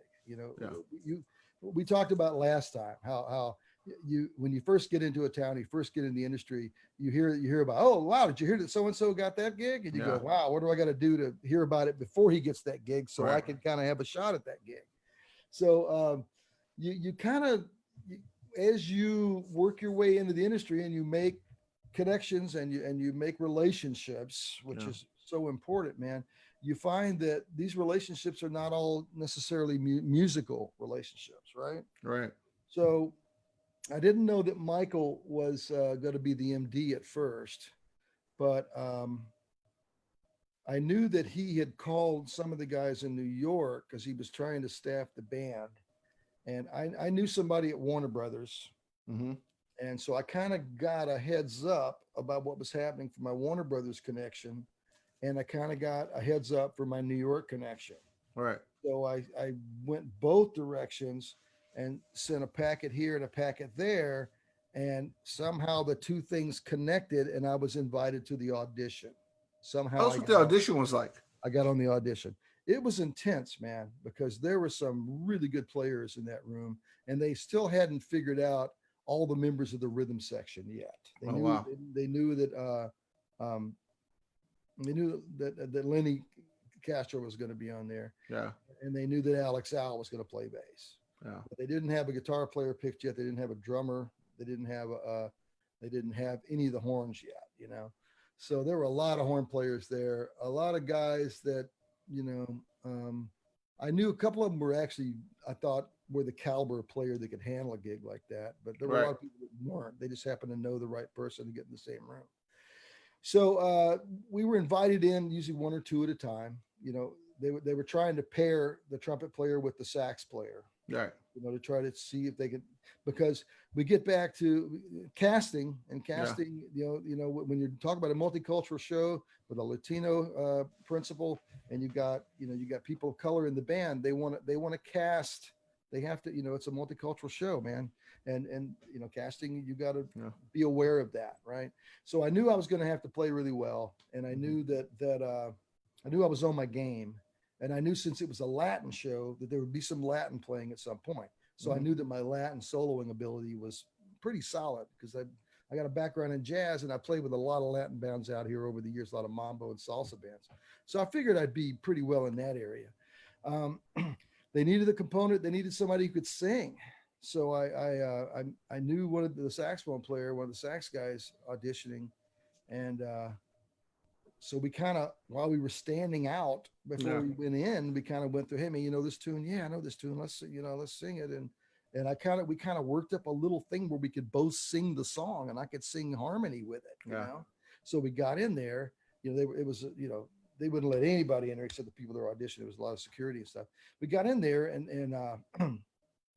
we talked about last time, how you when you first get into a town, you first get in the industry, you hear about, oh wow, did you hear that so and so got that gig? And you go, wow, what do I got to do to hear about it before he gets that gig so I can kind of have a shot at that gig? So you kind of, as you work your way into the industry and you make connections and you make relationships, which is so important, man. You find that these relationships are not all necessarily musical relationships, right? Right. So I didn't know that Michael was going to be the MD at first, but I knew that he had called some of the guys in New York because he was trying to staff the band. And I knew somebody at Warner Brothers. Mm-hmm. And so I kind of got a heads up about what was happening for my Warner Brothers connection. And I kind of got a heads up for my New York connection. Right. So I went both directions and sent a packet here and a packet there. And somehow the two things connected and I was invited to the audition. Somehow That's what the audition was like. I got on the audition. It was intense, man, because there were some really good players in that room and they still hadn't figured out all the members of the rhythm section yet. They knew wow. they knew that they knew that Lenny Castro was going to be on there. Yeah. And they knew that Alex Al was going to play bass. Yeah. But they didn't have a guitar player picked yet. They didn't have a drummer. They didn't have any of the horns yet, you know. So there were a lot of horn players there, a lot of guys that, you know, I knew a couple of them were actually, I thought, were the caliber of player that could handle a gig like that. But there were a lot of people that weren't. They just happened to know the right person to get in the same room. So we were invited in, usually one or two at a time. You know, they were trying to pair the trumpet player with the sax player. Right. You know, to try to see if they could, because we get back to casting and casting, you know, when you talk about a multicultural show with a Latino principal and you got people of color in the band, they want to cast, they have to, you know, it's a multicultural show, man. And, you know, casting, you got to be aware of that. Right. So I knew I was going to have to play really well. And I knew that I knew I was on my game. And I knew since it was a Latin show that there would be some Latin playing at some point. So I knew that my Latin soloing ability was pretty solid because I got a background in jazz and I played with a lot of Latin bands out here over the years, a lot of mambo and salsa bands. So I figured I'd be pretty well in that area. They needed a component. They needed somebody who could sing. So I knew one of the saxophone player, one of the sax guys auditioning. And so we kind of, while we were standing out before we went in, we kind of went through, hey man, you know this tune? Yeah, I know this tune. Let's sing it. And we kind of worked up a little thing where we could both sing the song and I could sing harmony with it, you know? So we got in there, you know, they wouldn't let anybody in there except the people that were auditioning. There was a lot of security and stuff. We got in there and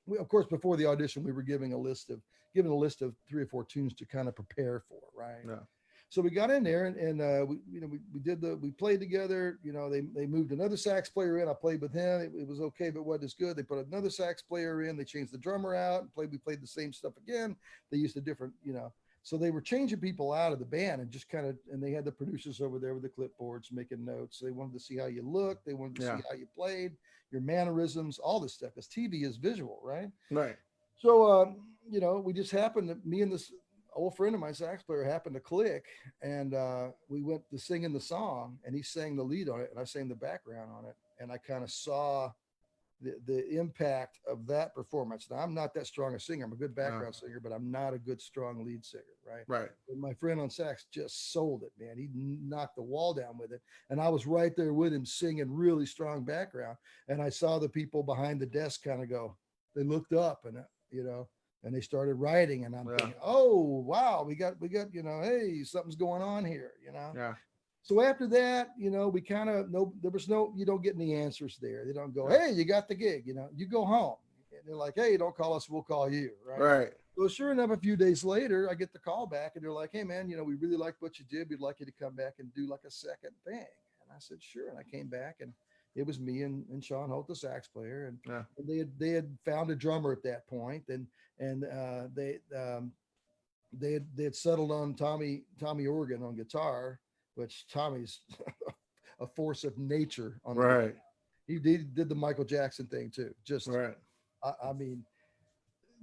we, of course, before the audition, we were given a list of 3 or 4 tunes to kind of prepare for, right? Yeah. So we got in there and we played together. You know, they moved another sax player in. I played with him. It was okay, but wasn't as good. They put another sax player in. They changed the drummer out and we played the same stuff again. They used a different, you know, so they were changing people out of the band and just kind of, and they had the producers over there with the clipboards making notes. They wanted to see how you looked. They wanted to see how you played, your mannerisms, all this stuff. Because TV is visual, right? Right. So, you know, we just happened to, me and this old friend of my sax player happened to click and we went to singing the song and he sang the lead on it and I sang the background on it. And I kind of saw the impact of that performance. Now I'm not that strong a singer. I'm a good background singer, but I'm not a good, strong lead singer. Right. Right. And my friend on sax just sold it, man. He knocked the wall down with it. And I was right there with him singing really strong background. And I saw the people behind the desk kind of go, they looked up and, you know, and they started writing and I'm thinking, oh, wow, we got, you know, hey, something's going on here, you know? Yeah. So after that, you know, we kind of you don't get any answers there. They don't go, hey, you got the gig, you know, you go home. And they're like, hey, don't call us, we'll call you. Right. Right. So sure enough, a few days later, I get the call back and they're like, hey man, you know, we really liked what you did. We'd like you to come back and do like a second thing. And I said, sure. And I came back and it was me and Sean Holt, the sax player. And they had found a drummer at that point. And they had settled on Tommy Organ on guitar, which Tommy's a force of nature on the guitar. He did the Michael Jackson thing too. Just I mean,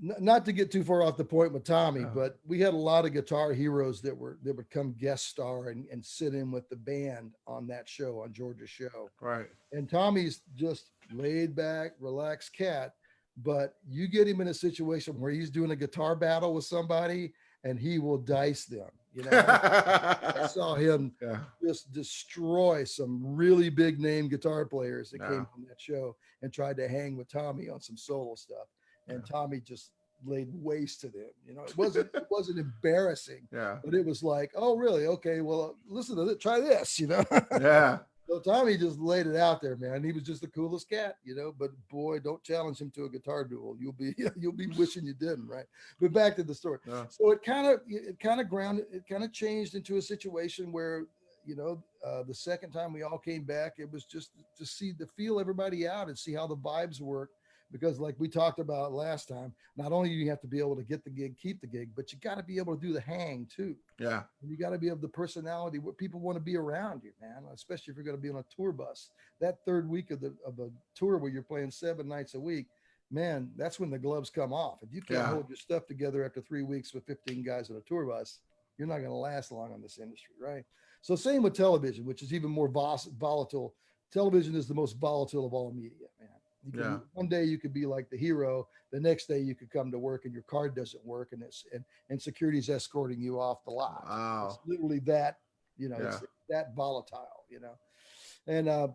not to get too far off the point with Tommy, Oh. but we had a lot of guitar heroes that would come guest star and sit in with the band on that show, on Georgia's show. Right. And Tommy's just laid back, relaxed cat. But you get him in a situation where he's doing a guitar battle with somebody and he will dice them. You know, I saw him Yeah. just destroy some really big name guitar players that Yeah. came from that show and tried to hang with Tommy on some solo stuff. And Yeah. Tommy just laid waste to them. You know, it wasn't embarrassing, Yeah. but it was like, oh, really? Okay, well, listen to it, try this, you know. Yeah. So Tommy just laid it out there, man. He was just the coolest cat, you know. But boy, don't challenge him to a guitar duel. You'll be wishing you didn't, right? But back to the story. Yeah. So it kind of changed into a situation where, you know, the second time we all came back, it was just to feel everybody out and see how the vibes work. Because like we talked about last time, not only do you have to be able to get the gig, keep the gig, but you got to be able to do the hang too. Yeah. You got to be of the personality where people want to be around you, man, especially if you're going to be on a tour bus. That third week of a tour where you're playing 7 nights a week, man, that's when the gloves come off. If you can't hold your stuff together after 3 weeks with 15 guys on a tour bus, you're not going to last long on this industry, right? So same with television, which is even more volatile. Television is the most volatile of all media, man. One day you could be like the hero. The next day you could come to work and your card doesn't work, and security's escorting you off the lot. Wow. It's literally that, you know, it's that volatile, you know. And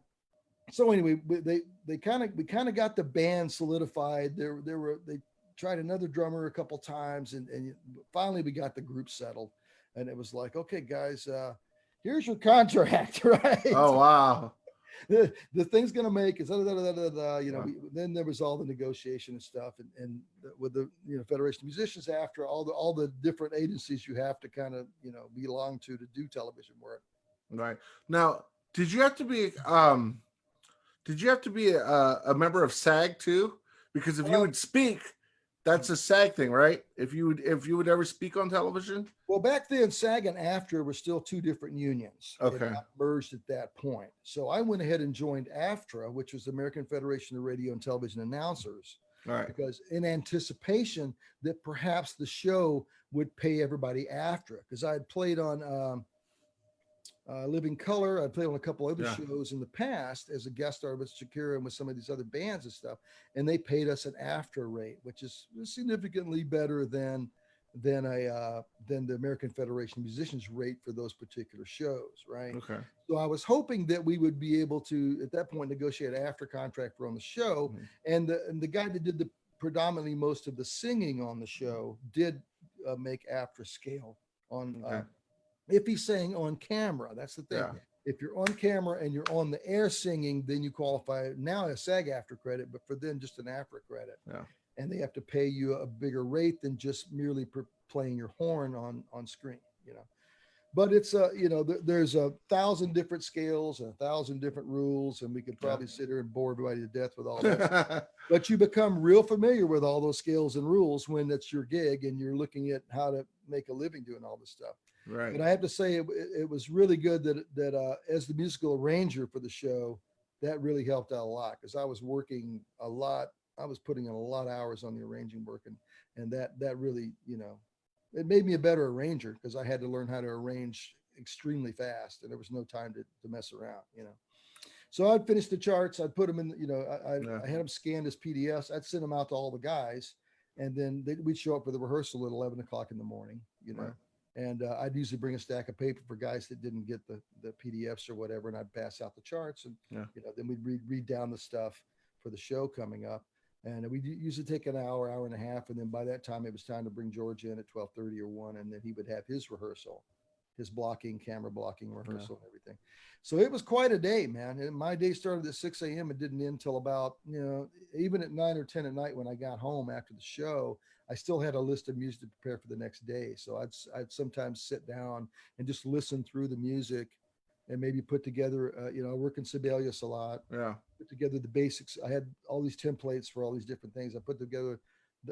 so anyway, we kind of got the band solidified. They tried another drummer a couple times, and finally we got the group settled, and it was like, okay, guys, here's your contract, right? Oh wow. The thing's gonna make is you know. Then there was all the negotiation and stuff, and with the Federation of Musicians, after all the different agencies you have to kind of belong to do television work. Right. Now, did you have to be a member of SAG too? Because if you would speak, that's a SAG thing, right? If you would ever speak on television. Well, back then, SAG and AFTRA were still two different unions. Okay. It got merged at that point. So I went ahead and joined AFTRA, which was the American Federation of Radio and Television Announcers. All right. Because in anticipation that perhaps the show would pay everybody AFTRA, because I had played on Living Color. I played on a couple other shows in the past as a guest star with Shakira and with some of these other bands and stuff. And they paid us an AFTRA rate, which is significantly better than the American Federation of Musicians rate for those particular shows, right? Okay. So I was hoping that we would be able to, at that point, negotiate an AFTRA contract for on the show. Mm-hmm. And the guy that did the predominantly most of the singing on the show did make AFTRA scale on if he's saying on camera. That's the thing. Yeah. If you're on camera and you're on the air singing, then you qualify now as SAG-AFTRA credit, but for then just an AFTRA credit. Yeah. And they have to pay you a bigger rate than just merely playing your horn on screen, But it's there's 1,000 different scales and 1,000 different rules, and we could probably sit here and bore everybody to death with all that. But you become real familiar with all those scales and rules when it's your gig and you're looking at how to make a living doing all this stuff. Right. But I have to say it was really good that as the musical arranger for the show, that really helped out a lot, because I was working a lot. I was putting in a lot of hours on the arranging work, and that really, it made me a better arranger, because I had to learn how to arrange extremely fast, and there was no time to mess around, So I'd finish the charts. I'd put them in, I had them scanned as PDFs. I'd send them out to all the guys, and then we'd show up for the rehearsal at 11 o'clock in the morning, Right. And I'd usually bring a stack of paper for guys that didn't get the PDFs or whatever, and I'd pass out the charts, and then we'd read down the stuff for the show coming up. And we usually take an hour and a half. And then by that time, it was time to bring George in at 12:30 or 1. And then he would have his rehearsal, his camera blocking rehearsal and everything. So it was quite a day, man. And my day started at 6 a.m. and didn't end till about, even at 9 or 10 at night when I got home after the show, I still had a list of music to prepare for the next day. So I'd sometimes sit down and just listen through the music and maybe put together, I work in Sibelius a lot. Yeah. Put together the basics. I had all these templates for all these different things. I put together,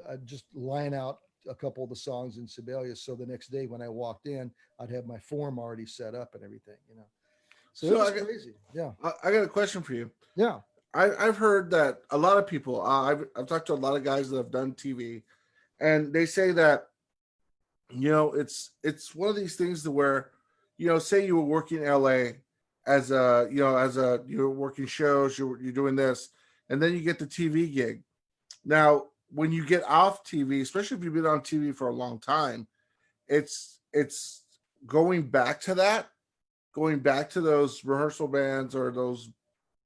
I'd just line out a couple of the songs in Sibelius. So the next day when I walked in, I'd have my form already set up and everything, So it was crazy. Yeah. I got a question for you. Yeah. I've heard that a lot of people, I've talked to a lot of guys that have done TV, And they say that, it's one of these things to where, say you were working in LA as a, you're working shows, you're doing this, and then you get the TV gig. Now, when you get off TV, especially if you've been on TV for a long time, it's going back to that, going back to those rehearsal bands or those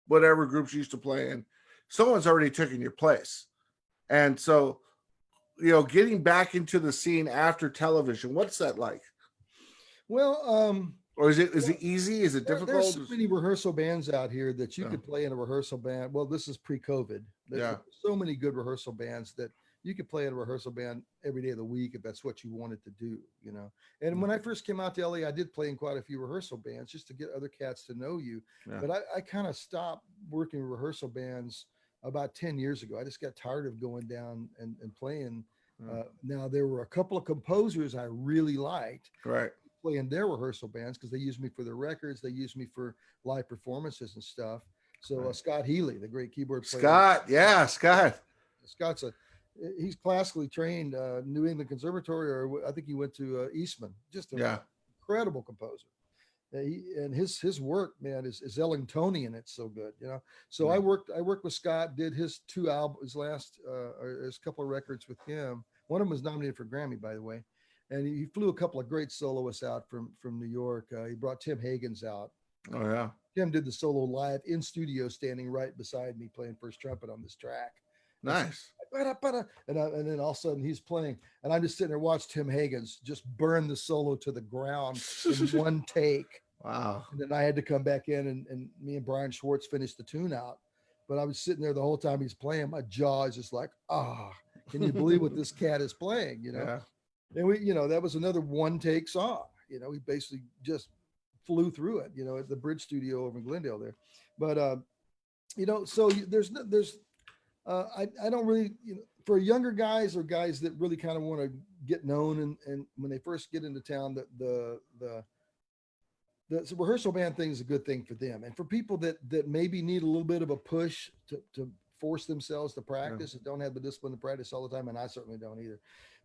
whatever groups you used to play in. Someone's already taken your place. And so, getting back into the scene after television, what's that like? Well, Or is it easy? Is it there's difficult? so many rehearsal bands out here that you Yeah. could play in a rehearsal band. Well, this is pre-COVID. Yeah. So many good rehearsal bands that you could play in a rehearsal band every day of the week if that's what you wanted to do, you know. And when I first came out to LA, I did play in quite a few rehearsal bands just to get other cats to know you. Yeah. But I kind of stopped working rehearsal bands about 10 years ago. I just got tired of going down and playing. Now, there were a couple of composers I really liked Right. playing their rehearsal bands because they used me for their records. They used me for live performances and stuff. So Right. Scott Healy, the great keyboard player. Scott. Yeah, Scott. Scott's he's classically trained, New England Conservatory, or I think he went to Eastman. Just an incredible composer. And his work, man, is Ellingtonian. It's so good, you know. So I worked with Scott, did his two albums, his last or his couple of records with him. One of them was nominated for Grammy, by the way. And he flew a couple of great soloists out from New York. He brought Tim Hagens out. Oh yeah. Tim did the solo live in studio, standing right beside me, playing first trumpet on this track. Nice. And then all of a sudden he's playing, and I'm just sitting there watching Tim Hagens just burn the solo to the ground in one take. Wow. And then I had to come back in, and me and Brian Schwartz finished the tune out. But I was sitting there the whole time he's playing. My jaw is just like, can you believe what this cat is playing? You know. Yeah. And that was another one take song. You know, he basically just flew through it, at the Bridge Studio over in Glendale there. But, so I don't really, for younger guys or guys that really kind of want to get known. And when they first get into town, the rehearsal band thing is a good thing for them. And for people that maybe need a little bit of a push to force themselves to practice and don't have the discipline to practice all the time. And I certainly don't either.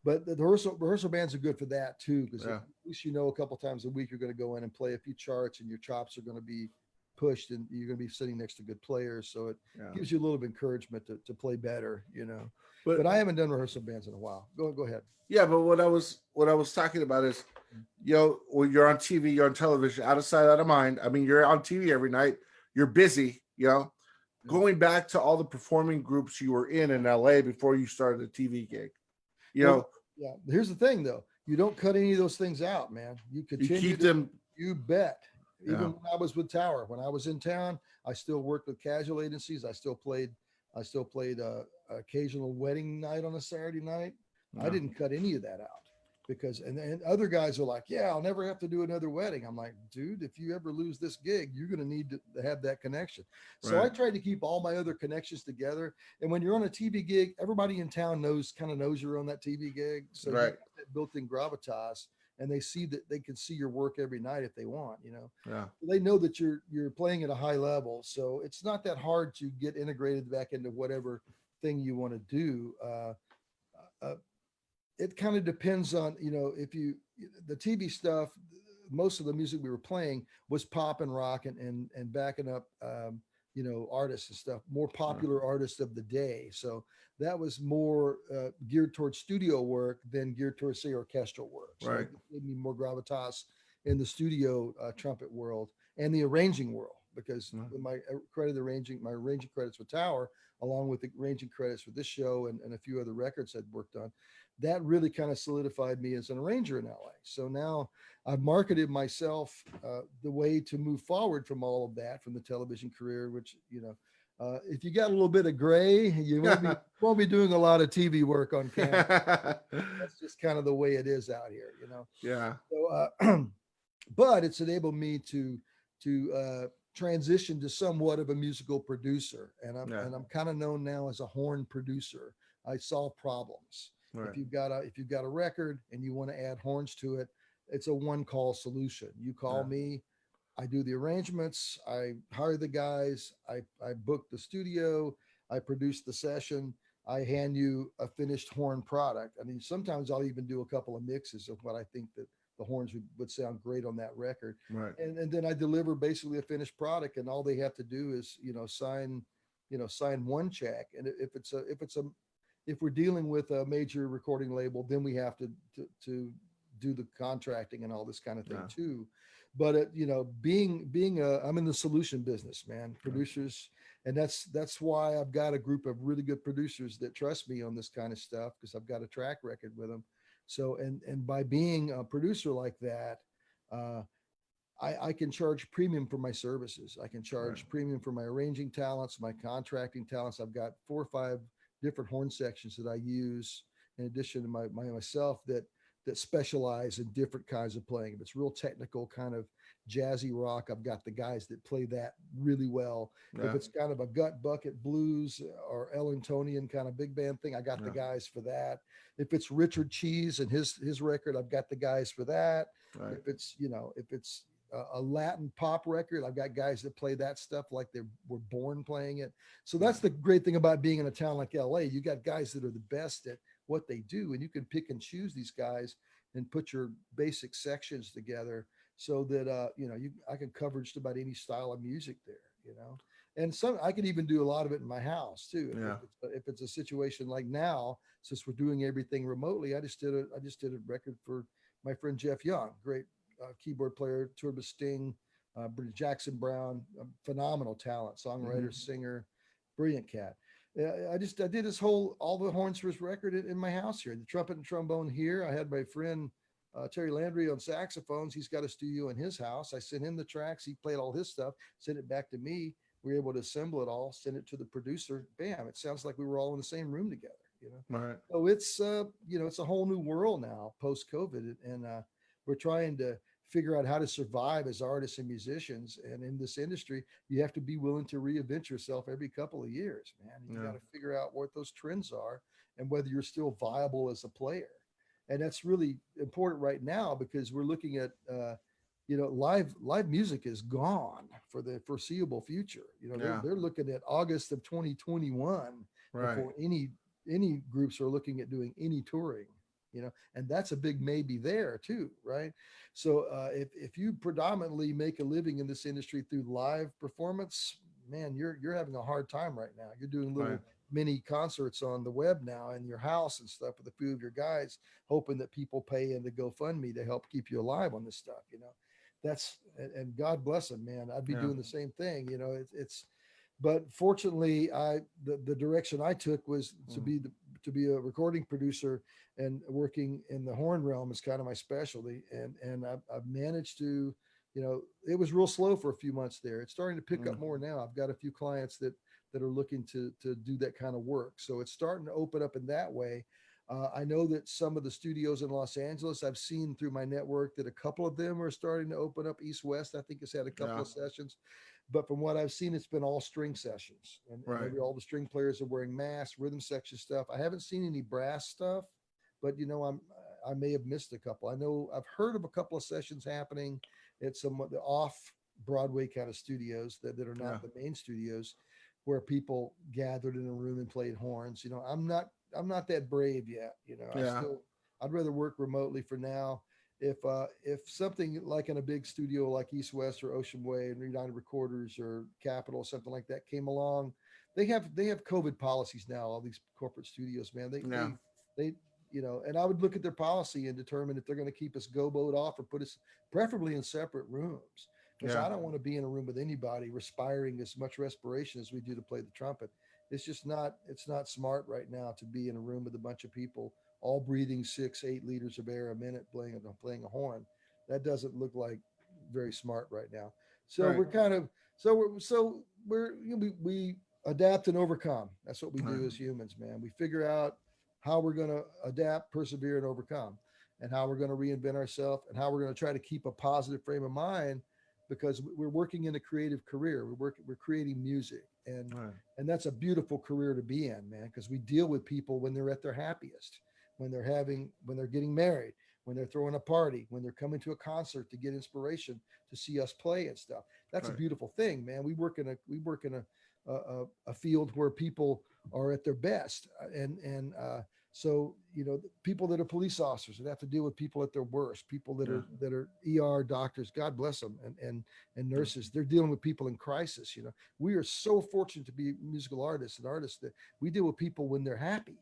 But the rehearsal bands are good for that too, because at least a couple times a week you're going to go in and play a few charts, and your chops are going to be pushed, and you're going to be sitting next to good players. So it gives you a little bit of encouragement to play better, But I haven't done rehearsal bands in a while. Go ahead. Yeah, but what I was talking about is, when you're on TV, you're on television, out of sight, out of mind. I mean, you're on TV every night. You're busy, Going back to all the performing groups you were in LA before you started a TV gig, Yeah. Here's the thing, though. You don't cut any of those things out, man. You continue keep them. You bet. Even when I was with Tower, when I was in town, I still worked with casual agencies. I still played occasional wedding night on a Saturday night. I didn't cut any of that out because, and other guys are like, I'll never have to do another wedding. I'm like, dude, if you ever lose this gig, you're going to need to have that connection. So I tried to keep all my other connections together. And when you're on a TV gig, everybody in town knows you're on that TV gig. So you have that built-in gravitas, and they see that they can see your work every night if they want, They know that you're playing at a high level. So it's not that hard to get integrated back into whatever thing you want to do. It kind of depends on, if the TV stuff, most of the music we were playing was pop and rock and backing up, artists and stuff, more popular artists of the day. So that was more geared towards studio work than geared towards, say, orchestral work. So it gave me more gravitas in the studio trumpet world and the arranging world, because my arranging credits with Tower, along with the arranging credits for this show and a few other records I'd worked on, that really kind of solidified me as an arranger in LA. So now I've marketed myself the way to move forward from all of that, from the television career, which, if you got a little bit of gray, you won't be doing a lot of TV work on camera. That's just kind of the way it is out here, Yeah. So, but it's enabled me to transition to somewhat of a musical producer, and I'm kind of known now as a horn producer. I solve problems. If you've got a record and you want to add horns to it, it's a one-call solution. You call me, I do the arrangements, I hire the guys, I book the studio, I produce the session, I hand you a finished horn product. I mean, sometimes I'll even do a couple of mixes of what I think that the horns would sound great on that record. Right. And then I deliver basically a finished product, and all they have to do is, sign one check. And if we're dealing with a major recording label, then we have to do the contracting and all this kind of thing Yeah. too. But I'm in the solution business, man. Producers, and that's why I've got a group of really good producers that trust me on this kind of stuff, because I've got a track record with them. So and by being a producer like that, uh, I can charge premium for my services. I can charge Right. premium for my arranging talents, my contracting talents. I've got 4 or 5 different horn sections that I use in addition to myself that specialize in different kinds of playing. If it's real technical, kind of jazzy rock, I've got the guys that play that really well. If Yeah. it's kind of a gut bucket blues or Ellingtonian kind of big band thing, I got the Yeah. guys for that. If it's Richard Cheese and his record, I've got the guys for that. Right. If it's a Latin pop record, I've got guys that play that stuff like they were born playing it. So that's the great thing about being in a town like LA. You got guys that are the best at what they do, and you can pick and choose these guys and put your basic sections together so that I can cover just about any style of music there. And some I can even do a lot of it in my house too. Yeah. If it's a situation like now, since we're doing everything remotely, I just did a record for my friend Jeff Young, great keyboard player, toured with Sting, Jackson Brown, phenomenal talent, songwriter, singer, brilliant cat. I did all the horns for his record in my house here, the trumpet and trombone here. I had my friend Terry Landry on saxophones. He's got a studio in his house. I sent him the tracks. He played all his stuff, sent it back to me. We were able to assemble it all, send it to the producer. Bam! It sounds like we were all in the same room together. Right. So it's a whole new world now post COVID, and we're trying to figure out how to survive as artists and musicians. And in this industry, you have to be willing to reinvent yourself every couple of years, man. You got Yeah. to figure out what those trends are and whether you're still viable as a player. And that's really important right now because we're looking at, live music is gone for the foreseeable future. Yeah. They're looking at August of 2021 Right. before any groups are looking at doing any touring. And that's a big maybe there too, right? So if you predominantly make a living in this industry through live performance, man, you're having a hard time right now. You're doing Right. little mini concerts on the web now in your house and stuff with a few of your guys, hoping that people pay into GoFundMe to help keep you alive on this stuff. That's and God bless them, man. I'd be Yeah. doing the same thing. But fortunately, the direction I took was to be a recording producer, and working in the horn realm is kind of my specialty. And I've managed to, it was real slow for a few months there. It's starting to pick up more now. I've got a few clients that are looking to do that kind of work. So it's starting to open up in that way. I know that some of the studios in Los Angeles, I've seen through my network that a couple of them are starting to open up. East West, I think, has had a couple Yeah. of sessions. But from what I've seen, it's been all string sessions, and Right. all the string players are wearing masks, rhythm section stuff. I haven't seen any brass stuff, but I may have missed a couple. I know I've heard of a couple of sessions happening at some of the off Broadway kind of studios that are Yeah. not the main studios, where people gathered in a room and played horns. I'm not that brave yet. Yeah. I'd rather work remotely for now. If something like in a big studio like East West or Ocean Way and United Recorders or Capitol, something like that came along, they have COVID policies now. All these corporate studios, man, Yeah. they and I would look at their policy and determine if they're going to keep us go-boat off or put us preferably in separate rooms, because Yeah. I don't want to be in a room with anybody respiring as much respiration as we do to play the trumpet. It's not smart right now to be in a room with a bunch of people all breathing 6-8 liters of air a minute playing a horn. That doesn't look like very smart right now. So Right. we're kind of so we're we adapt and overcome. That's what we Right. do as humans, man. We figure out how we're going to adapt, persevere, and overcome, and how we're going to reinvent ourselves, and how we're going to try to keep a positive frame of mind, because we're working in a creative career. We're creating music, and Right. and that's a beautiful career to be in, man, because we deal with people when they're at their happiest, when they're getting married, when they're throwing a party, when they're coming to a concert to get inspiration to see us play and stuff. That's a Right. beautiful thing, man. We work in a field where people are at their best. So, people that are police officers that have to deal with people at their worst, people that are ER doctors, God bless them, and nurses, they're dealing with people in crisis. We are so fortunate to be musical artists and artists that we deal with people when they're happy,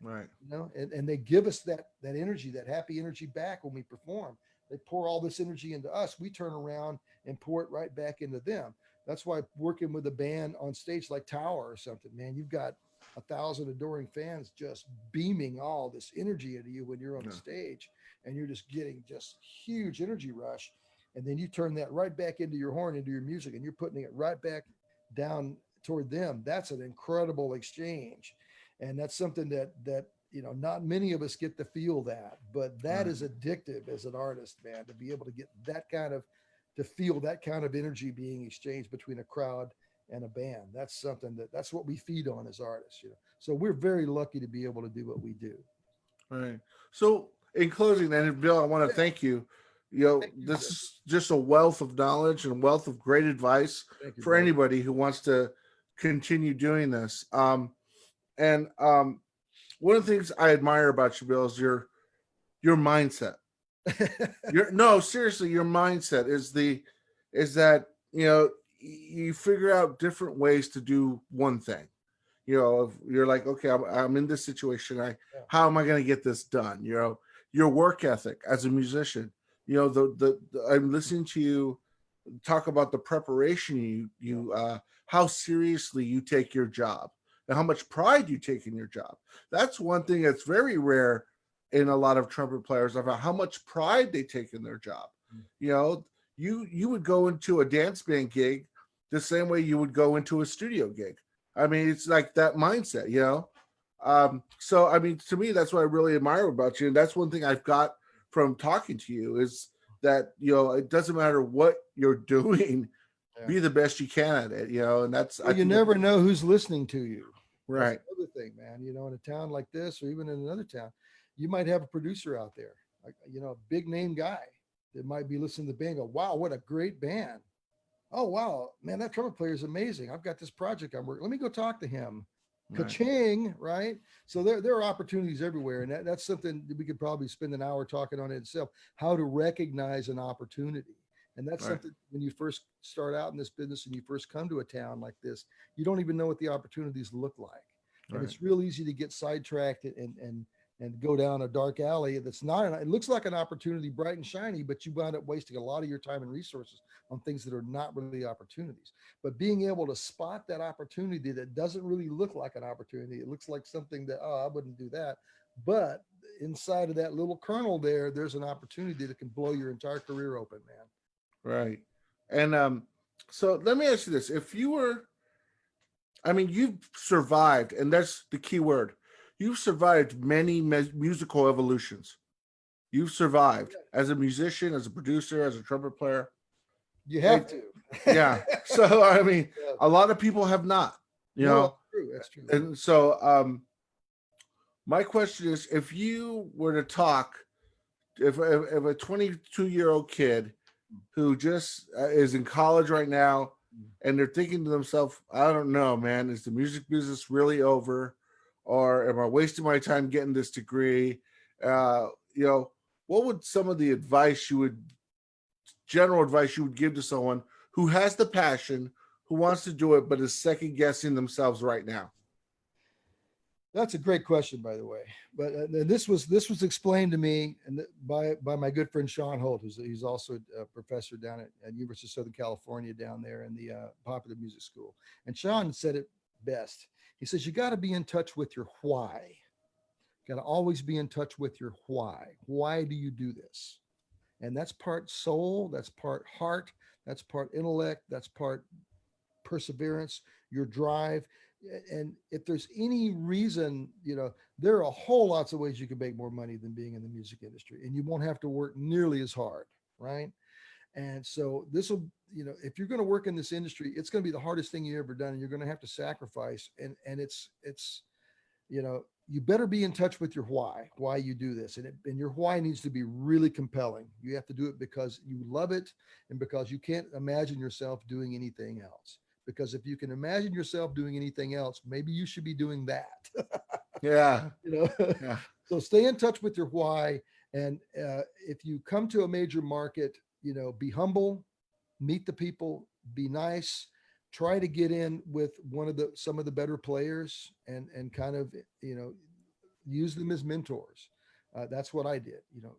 Right. and they give us that energy, that happy energy back when we perform. They pour all this energy into us. We turn around and pour it right back into them. That's why working with a band on stage like Tower or something, man, you've got 1,000 adoring fans just beaming all this energy into you when you're on the Yeah. stage, and you're just getting just huge energy rush. And then you turn that right back into your horn, into your music, and you're putting it right back down toward them. That's an incredible exchange. And that's something that not many of us get to feel that, but that Right. is addictive as an artist, man, to be able to get to feel that kind of energy being exchanged between a crowd and a band. That's something that's what we feed on as artists. So we're very lucky to be able to do what we do. Right. So, in closing, then, Bill, I want to Yeah. thank you. Thank you, This Jeff. is just a wealth of knowledge and a wealth of great advice Thank you, for brother. anybody who wants to continue doing this. And one of the things I admire about you, Bill, is your mindset. Your No, seriously, your mindset is that you figure out different ways to do one thing. If you're like, okay, I'm in this situation, Yeah. how am I going to get this done? Your work ethic as a musician. I'm listening to you talk about the preparation how seriously you take your job and how much pride you take in your job. That's one thing that's very rare in a lot of trumpet players, about how much pride they take in their job. Mm. You know, you would go into a dance band gig the same way you would go into a studio gig. I mean, it's like that mindset. So I mean, to me, that's what I really admire about you, and that's one thing I've got from talking to you is that it doesn't matter what you're doing, Yeah. be the best you can at it. And that's I Well, you think that, never know who's listening to you. That's right, another thing, man. In a town like this, or even in another town, you might have a producer out there, like, a big name guy that might be listening to the band. Go, wow, what a great band! Oh wow, man, that trumpet player is amazing. I've got this project I'm working. Let me go talk to him. right, Ka-ching, right? So there are opportunities everywhere, and that's something that we could probably spend an hour talking on it itself. How to recognize an opportunity, and that's right, something when you first start out in this business and you first come to a town like this, you don't even know what the opportunities look like, and right, it's real easy to get sidetracked and go down a dark alley that's not. It looks like an opportunity, bright and shiny, but you wind up wasting a lot of your time and resources on things that are not really opportunities. But being able to spot that opportunity that doesn't really look like an opportunity, it looks like something that, oh, I wouldn't do that. But inside of that little kernel there's an opportunity that can blow your entire career open, man. right. And so let me ask you this: if you were, I mean, you've survived, and that's the key word. You've survived many musical evolutions. You've survived as a musician, as a producer, as a trumpet player. You And have to. yeah, so I mean, Yeah. a lot of people have not, you No, know. that's true. That's true. And so, my question is, if you were to talk, if a 22-year-old kid who just is in college right now, and they're thinking to themselves, I don't know, man, is the music business really over, or am I wasting my time getting this degree? Uh, you know, what would some of the general advice you would give to someone who has the passion, who wants to do it, but is second guessing themselves right now? That's a great question, by the way. But this was explained to me and by my good friend Sean Holt, he's also a professor down at University of Southern California down there in the popular music school. And Sean said it best. He says you got to be in touch with your why. Got to always be in touch with your why. Why do you do this? And that's part soul, that's part heart, that's part intellect, that's part perseverance, your drive. And if there's any reason, there are a whole lots of ways you can make more money than being in the music industry, and you won't have to work nearly as hard, right? And so this will, if you're going to work in this industry, it's going to be the hardest thing you ever done, and you're going to have to sacrifice. And it's you better be in touch with your why you do this. And your why needs to be really compelling. You have to do it because you love it and because you can't imagine yourself doing anything else. because if you can imagine yourself doing anything else, maybe you should be doing that. Yeah. You know, Yeah. so stay in touch with your why. And if you come to a major market, you know, be humble, meet the people, be nice, try to get in with some of the better players, and kind of, you know, use them as mentors. That's what I did. You know,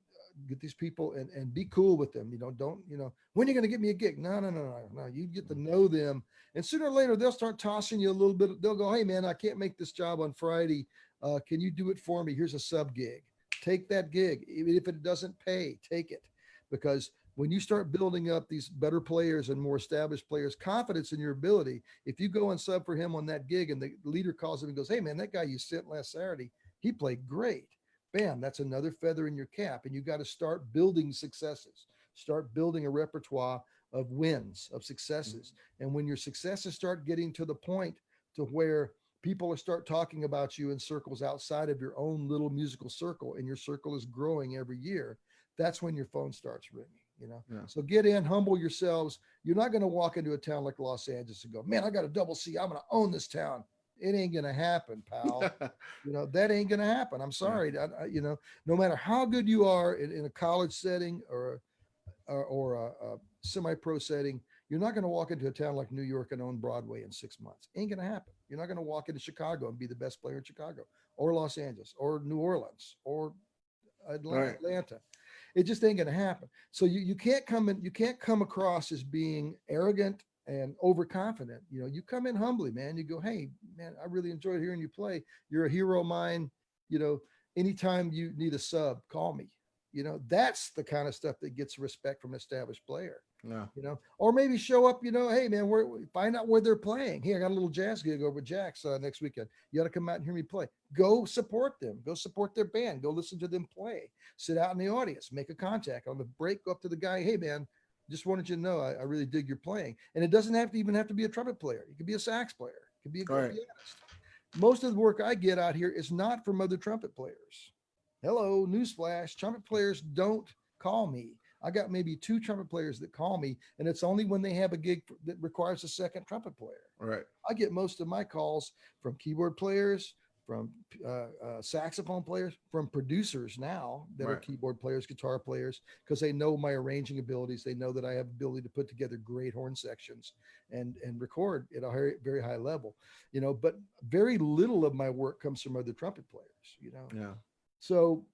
get these people and be cool with them. You know, don't, you know, when are you going to get me a gig? No, no, no, no, no. You get to know them, and sooner or later they'll start tossing you a little bit. They'll go, hey man, I can't make this job on Friday. Can you do it for me? Here's a sub gig. Take that gig, even if it doesn't pay. Take it, because when you start building up these better players and more established players, confidence in your ability, if you go and sub for him on that gig and the leader calls him and goes, hey man, that guy you sent last Saturday, he played great. Bam, that's another feather in your cap. And you got to start building successes, start building a repertoire of wins, of successes. And when your successes start getting to the point to where people will start talking about you in circles outside of your own little musical circle, and your circle is growing every year, that's when your phone starts ringing. You know, Yeah. so get in, humble yourselves. You're not going to walk into a town like Los Angeles and go, man, I got a double C, I'm going to own this town. It ain't going to happen, pal. You know, that ain't going to happen. I'm sorry. You know, no matter how good you are in a college setting or a semi-pro setting, you're not going to walk into a town like New York and own Broadway in 6 months. Ain't going to happen. You're not going to walk into Chicago and be the best player in Chicago, or Los Angeles, or New Orleans, or Right. Atlanta. It just ain't going to happen. So you can't you can't come across as being arrogant and overconfident. You know, you come in humbly, man. You go, hey, man, I really enjoyed hearing you play. You're a hero of mine. You know, anytime you need a sub, call me. You know, that's the kind of stuff that gets respect from an established player. Yeah. You know, or maybe show up, you know, hey man, find out where they're playing. Hey, I got a little jazz gig over at Jack's next weekend. You got to come out and hear me play. Go support them. Go support their band. Go listen to them play. Sit out in the audience. Make a contact on the break. Go up to the guy. Hey man, just wanted you to know I really dig your playing. And it doesn't even have to be a trumpet player. It could be a sax player. It could be a All right. pianist. Most of the work I get out here is not from other trumpet players. Hello, newsflash. Trumpet players don't call me. I got maybe 2 trumpet players that call me, and it's only when they have a gig that requires a second trumpet player. All right. I get most of my calls from keyboard players, from saxophone players, from producers now that are Right. keyboard players, guitar players, because they know my arranging abilities. They know that I have ability to put together great horn sections and record at a very, very high level. You know, but very little of my work comes from other trumpet players. You know, Yeah. so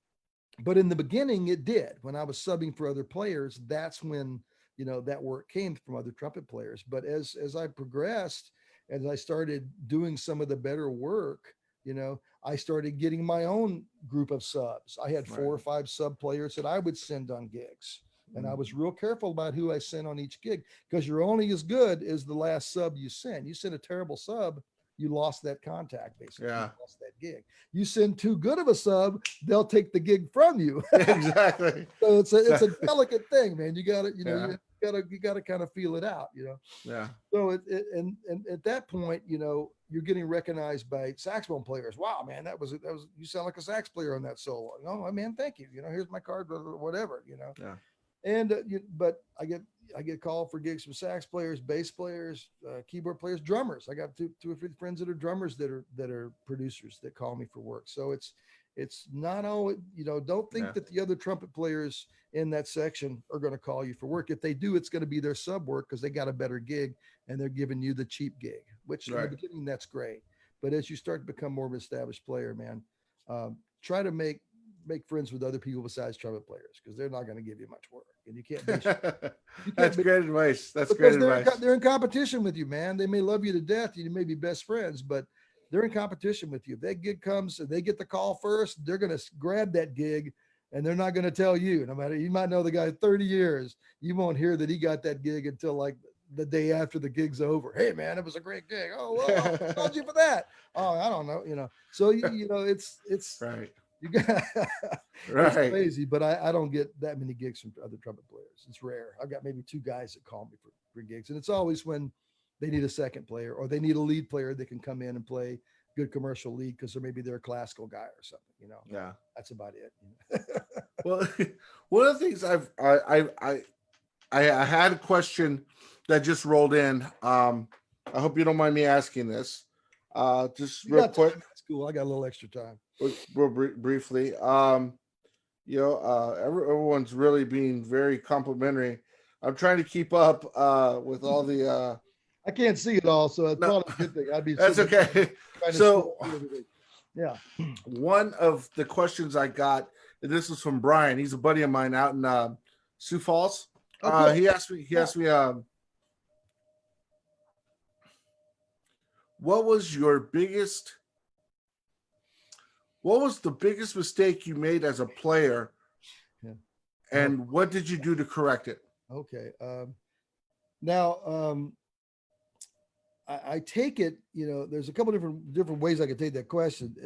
but in the beginning it did. When I was subbing for other players, that's when, you know, that work came from other trumpet players. But as I progressed, as I started doing some of the better work, you know, I started getting my own group of subs. I had 4 or 5 sub players that I would send on gigs, and I was real careful about who I sent on each gig, because you're only as good as the last sub you send. You send a terrible sub, you lost that contact, basically. Yeah. You lost that gig. You send too good of a sub, they'll take the gig from you. Exactly. So it's a delicate thing, man. You got to, you know, Yeah. you got to kind of feel it out, you know. Yeah. So and at that point, you know, you're getting recognized by saxophone players. Wow, man, that was you sound like a sax player on that solo. No, man, thank you. You know, here's my card, whatever, you know. Yeah. And but I get called for gigs from sax players, bass players, keyboard players, drummers. I got two or three friends that are drummers that are producers that call me for work. So it's not all, you know, don't think that the other trumpet players in that section are going to call you for work. If they do, it's going to be their sub work because they got a better gig and they're giving you the cheap gig, which in the beginning, that's great. But as you start to become more of an established player, man, try to make friends with other people besides trumpet players, because they're not going to give you much work, and you can't That's great advice. That's because great advice. they're in competition with you, man. They may love you to death, and you may be best friends, but they're in competition with you. If that gig comes and they get the call first, they're going to grab that gig, and they're not going to tell you. No matter, you might know the guy 30 years, you won't hear that he got that gig until like the day after the gig's over. Hey man, it was a great gig. Oh, well, I called you for that. Oh, I don't know, you know. So you know, it's Right. you got it's Right. crazy, but I don't get that many gigs from other trumpet players. It's rare. I've got maybe 2 guys that call me for gigs, and it's always when they need a second player or they need a lead player that can come in and play good commercial lead because they're a classical guy or something. You know, Yeah. that's about it. Well, one of the things I had a question that just rolled in. I hope you don't mind me asking this. Just We real got time quick, in school. I got a little extra time. briefly. Everyone's really being very complimentary. I'm trying to keep up with all the. I can't see it all, so it's No, probably a good thing. I'd be that's sitting there okay. trying to So scroll through everything. Yeah. one of the questions I got, and this was from Brian. He's a buddy of mine out in Sioux Falls. Oh, cool. He asked me. He asked me, what was your biggest? What was the biggest mistake you made as a player, Yeah. and what did you do to correct it? Okay. Now, I take it. There's a couple different ways I could take that question.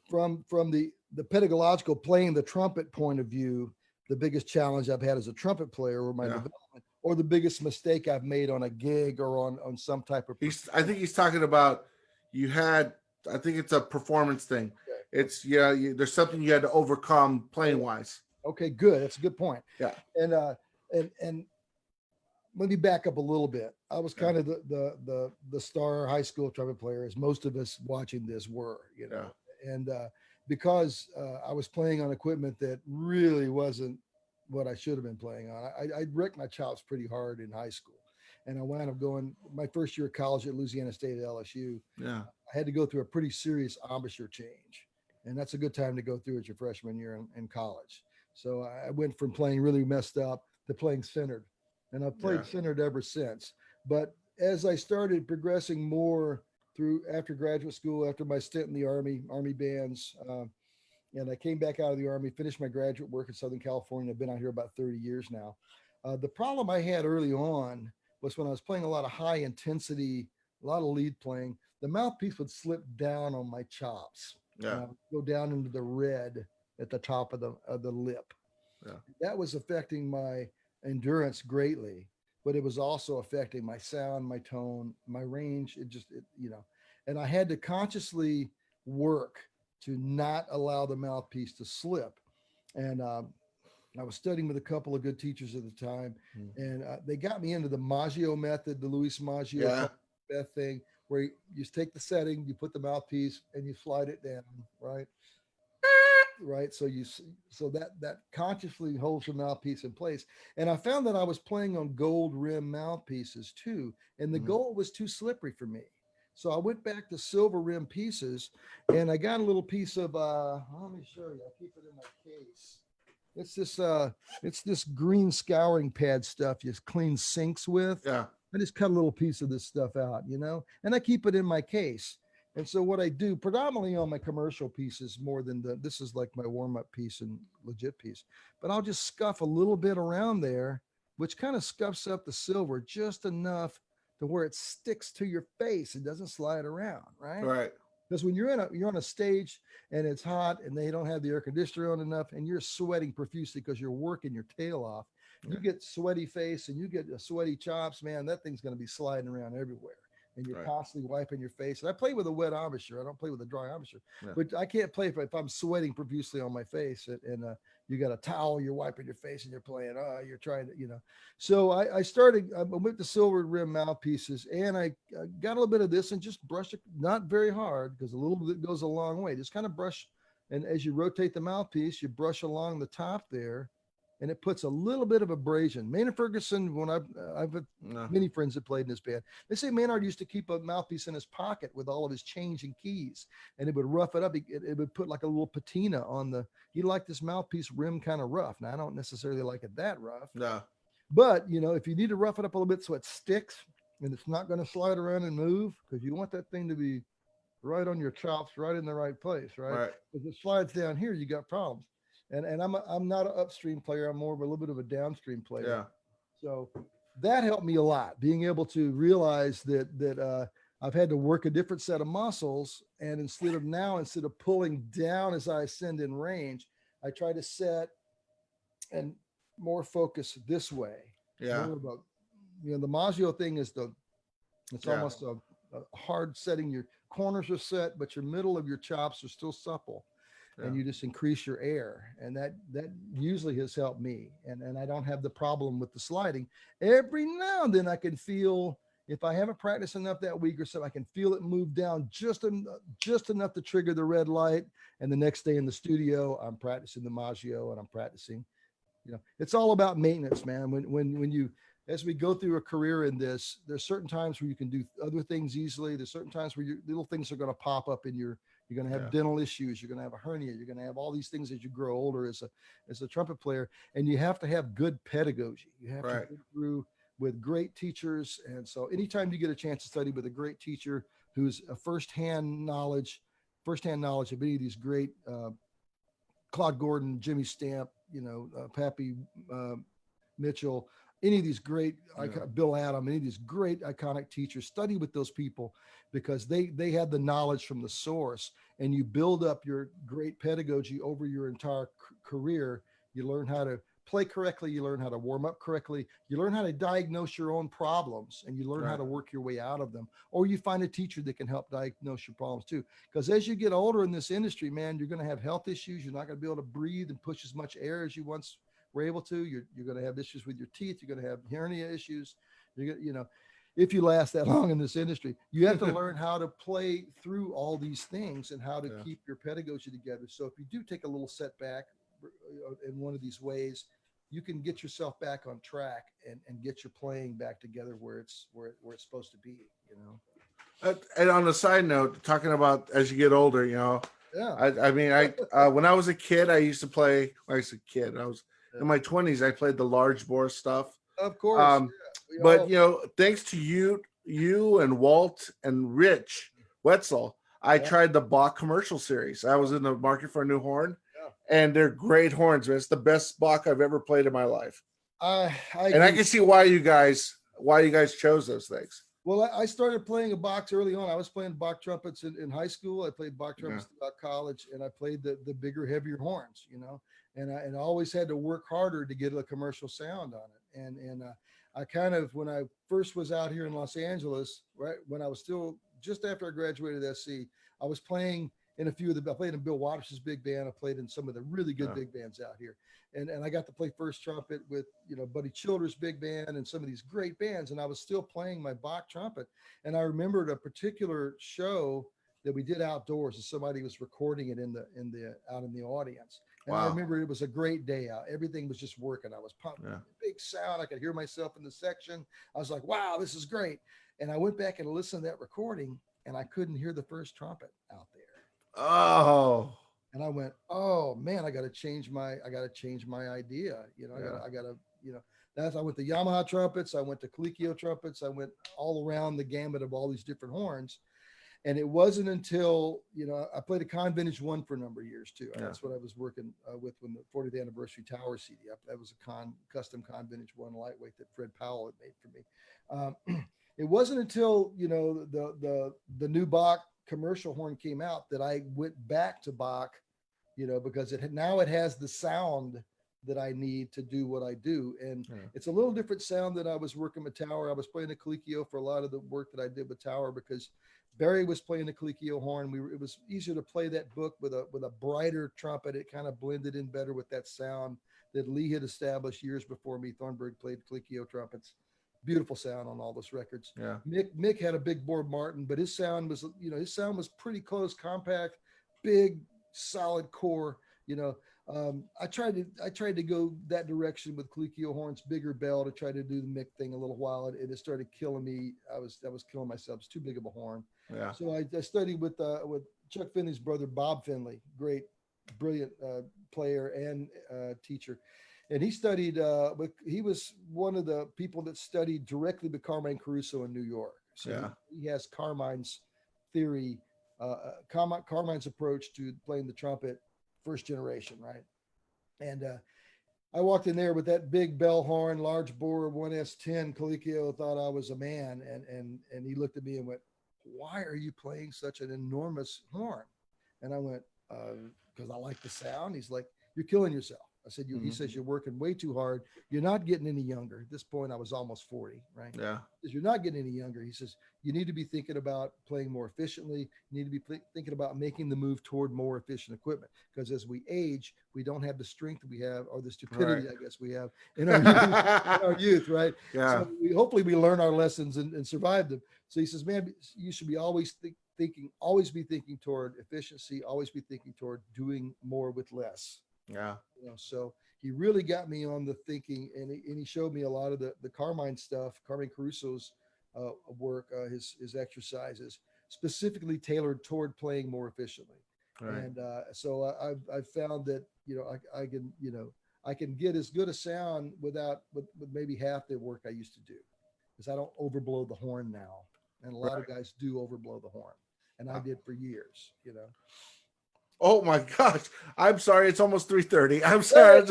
From the pedagogical playing the trumpet point of view, the biggest challenge I've had as a trumpet player, or my development, or the biggest mistake I've made on a gig or on some type of. I think he's talking about you had. I think it's a performance thing. Okay. It's there's something you had to overcome playing wise. Okay, good. That's a good point. Yeah. And let me back up a little bit. I was kind of the star high school trumpet player, as most of us watching this were, and because I was playing on equipment that really wasn't what I should have been playing on. I wrecked my chops pretty hard in high school, and I wound up going my first year of college at Louisiana State at LSU. Yeah. I had to go through a pretty serious embouchure change, and that's a good time to go through as your freshman year in college. So I went from playing really messed up to playing centered, and I've played centered ever since. But as I started progressing more through after graduate school, after my stint in the Army bands, and I came back out of the Army, finished my graduate work in Southern California. I've been out here about 30 years now. The problem I had early on was when I was playing a lot of high intensity, a lot of lead playing, the mouthpiece would slip down on my chops. Go down into the red at the top of the lip. Yeah. That was affecting my endurance greatly, but it was also affecting my sound, my tone, my range. And I had to consciously work to not allow the mouthpiece to slip. And I was studying with a couple of good teachers at the time, and they got me into the Maggio method, the Luis Maggio thing, where you just take the setting, you put the mouthpiece, and you slide it down, right? Right. So that consciously holds your mouthpiece in place. And I found that I was playing on gold rim mouthpieces too, and the gold was too slippery for me. So I went back to silver rim pieces, and I got a little piece of let me show you. I keep it in my case. It's this green scouring pad stuff you clean sinks with. Yeah. I just cut a little piece of this stuff out, and I keep it in my case. And so what I do predominantly on my commercial pieces, more than this is like my warm-up piece and legit piece, but I'll just scuff a little bit around there, which kind of scuffs up the silver just enough to where it sticks to your face. It doesn't slide around, right? Right. Because when you're on a stage and it's hot and they don't have the air conditioner on enough and you're sweating profusely because you're working your tail off, you get sweaty face and you get sweaty chops, man, that thing's going to be sliding around everywhere. And you're constantly wiping your face. And I play with a wet embouchure. I don't play with a dry embouchure. But I can't play if I'm sweating profusely on my face and you got a towel, you're wiping your face and you're playing. You're trying to, So I went to silver rim mouthpieces, and I got a little bit of this and just brush it, not very hard, because a little bit goes a long way. Just kind of brush. And as you rotate the mouthpiece, you brush along the top there, and it puts a little bit of abrasion. Maynard Ferguson, when I've many friends that played in this band, they say Maynard used to keep a mouthpiece in his pocket with all of his change and keys, and it would rough it up. It would put like a little patina on he liked this mouthpiece rim kind of rough. Now, I don't necessarily like it that rough. No. But, if you need to rough it up a little bit so it sticks and it's not going to slide around and move, because you want that thing to be right on your chops, right in the right place, right? If it slides down here, you got problems. And I'm not an upstream player. I'm more of a little bit of a downstream player. Yeah. So that helped me a lot, being able to realize that I've had to work a different set of muscles. And instead of pulling down as I ascend in range, I try to set and more focus this way. Yeah. The Maggio thing is it's almost a hard setting. Your corners are set, but your middle of your chops are still supple. And you just increase your air, and that usually has helped me. And I don't have the problem with the sliding. Every now and then I can feel If I haven't practiced enough that week or so, I can feel it move down just enough to trigger the red light. And the next day in the studio, I'm practicing the Maggio and I'm practicing. It's all about maintenance, man. When you, as we go through a career in this, there's certain times where you can do other things easily. There's certain times where little things are going to pop up you're going to have dental issues. You're going to have a hernia. You're going to have all these things as you grow older as a trumpet player. And you have to have good pedagogy. You have to go through with great teachers. And so anytime you get a chance to study with a great teacher who's a firsthand knowledge of any of these great, Claude Gordon, Jimmy Stamp, Pappy Mitchell, any of these great, Bill Adam, any of these great iconic teachers, study with those people because they had the knowledge from the source, and you build up your great pedagogy over your entire career. You learn how to play correctly. You learn how to warm up correctly. You learn how to diagnose your own problems, and you learn how to work your way out of them, or you find a teacher that can help diagnose your problems too. Because as you get older in this industry, man, you're going to have health issues. You're not going to be able to breathe and push as much air as you once were able to. You're going to have issues with your teeth. You're going to have hernia issues. If you last that long in this industry, you have to learn how to play through all these things and how to keep your pedagogy together. So if you do take a little setback in one of these ways, you can get yourself back on track and get your playing back together where it's supposed to be, And on a side note, talking about as you get older, I mean, when I was a kid, I used to play. When I was a kid, I was in my 20s. I played the large bore stuff. Of course. But thanks to you and Walt and Rich Wetzel, I tried the Bach commercial series. I was in the market for a new horn, and they're great horns, man. It's the best Bach I've ever played in my life. I can see why you guys chose those things. Well, I started playing a Bach early on. I was playing Bach trumpets in high school. I played Bach trumpets throughout college, and I played the bigger, heavier horns, and I always had to work harder to get a commercial sound on it. And I kind of, when I first was out here in Los Angeles, right when I was still just after I graduated SC, I was playing in I played in Bill Waters' big band. I played in some of the really good big bands out here. And I got to play first trumpet with, Buddy Childers' big band and some of these great bands. And I was still playing my Bach trumpet. And I remembered a particular show that we did outdoors, and somebody was recording it out in the audience. And I remember it was a great day out. Everything was just working. I was pumping, big sound. I could hear myself in the section. I was like, wow, this is great. And I went back and listened to that recording, and I couldn't hear the first trumpet out there. Oh. And I went, oh man, I got to change my idea. I went to Yamaha trumpets. I went to Colicchio trumpets. I went all around the gamut of all these different horns. And it wasn't until, I played a Con Vintage 1 for a number of years too. That's what I was working with when the 40th anniversary tower CD. That was a custom Con Vintage 1 lightweight that Fred Powell had made for me. It wasn't until, the new Bach commercial horn came out that I went back to Bach, because now it has the sound that I need to do what I do. And it's a little different sound than I was working with Tower. I was playing the Colicchio for a lot of the work that I did with Tower because Barry was playing the Colicchio horn. It was easier to play that book with a brighter trumpet. It kind of blended in better with that sound that Lee had established years before me. Thornburg played Colicchio trumpets. Beautiful sound on all those records. Mick had a big bore Martin, but his sound was pretty close, compact, big, solid core. I tried to go that direction with Colicchio horns, bigger bell, to try to do the Mick thing a little while, and it started killing me. I was killing myself. It's too big of a horn. So I studied with Chuck Finley's brother, Bob Finley, great, brilliant player and teacher. And he studied, he was one of the people that studied directly with Carmine Caruso in New York. So he has Carmine's theory, Carmine's approach to playing the trumpet, first generation, right? And I walked in there with that big bell horn, large bore 1S10 Colicchio, thought I was a man. And he looked at me and went, why are you playing such an enormous horn? And I went, because I like the sound. He's like, you're killing yourself. I said, he says, you're working way too hard. You're not getting any younger. At this point, I was almost 40, right? Yeah. Because you're not getting any younger. He says, you need to be thinking about playing more efficiently. You need to be thinking about making the move toward more efficient equipment. Because as we age, we don't have the strength we have, or the stupidity, Right. I guess, we have in our youth, in our youth, right? Yeah. So hopefully we learn our lessons and survive them. So he says, man, you should be always always be thinking toward efficiency, always be thinking toward doing more with less. Yeah. So he really got me on the thinking, and he showed me a lot of the Carmine stuff, Carmine Caruso's work, his exercises, specifically tailored toward playing more efficiently. Right. And so I've found that I can I can get as good a sound with maybe half the work I used to do, because I don't overblow the horn now, and a lot of guys do overblow the horn, and I did for years. Oh my gosh. I'm sorry. It's almost 3:30. I'm sorry.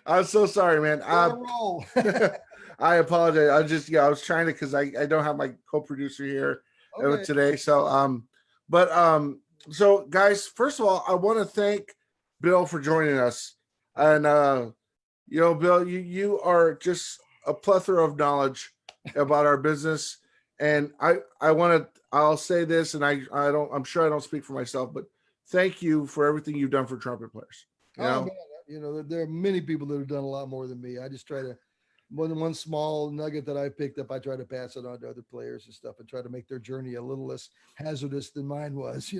I'm so sorry, man. Roll. I apologize. I was trying to, cause I don't have my co-producer here Okay. today. So, so guys, first of all, I want to thank Bill for joining us. And, Bill, you are just a plethora of knowledge about our business. And I'll say this, and I'm sure I don't speak for myself, but thank you for everything you've done for trumpet players. Man, there are many people that have done a lot more than me. I just try to, one small nugget that I picked up, I try to pass it on to other players and stuff, and try to make their journey a little less hazardous than mine was.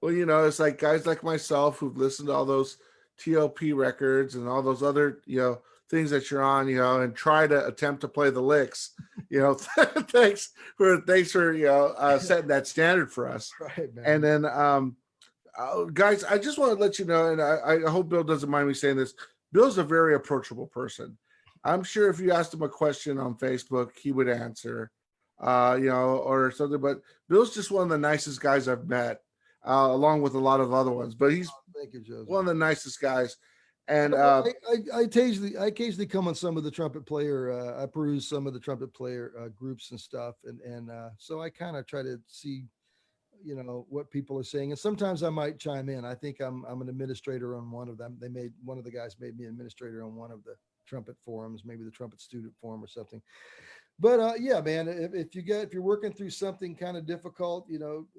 Well, it's like guys like myself who've listened to all those TLP records and all those other, things that you're on, and try to attempt to play the licks. Thanks for setting that standard for us. Right, man. And then, guys, I just want to let you know, and I hope Bill doesn't mind me saying this. Bill's a very approachable person. I'm sure if you asked him a question on Facebook, he would answer, or something. But Bill's just one of the nicest guys I've met, along with a lot of other ones. But he's Thank you, Joseph. one of the nicest guys. And I occasionally come on some of the trumpet player. I peruse some of the trumpet player groups and stuff, and so I kind of try to see, what people are saying, and sometimes I might chime in. I think I'm an administrator on one of them. One of the guys made me administrator on one of the trumpet forums, maybe the trumpet student forum or something. But yeah, man, if you're working through something kind of difficult,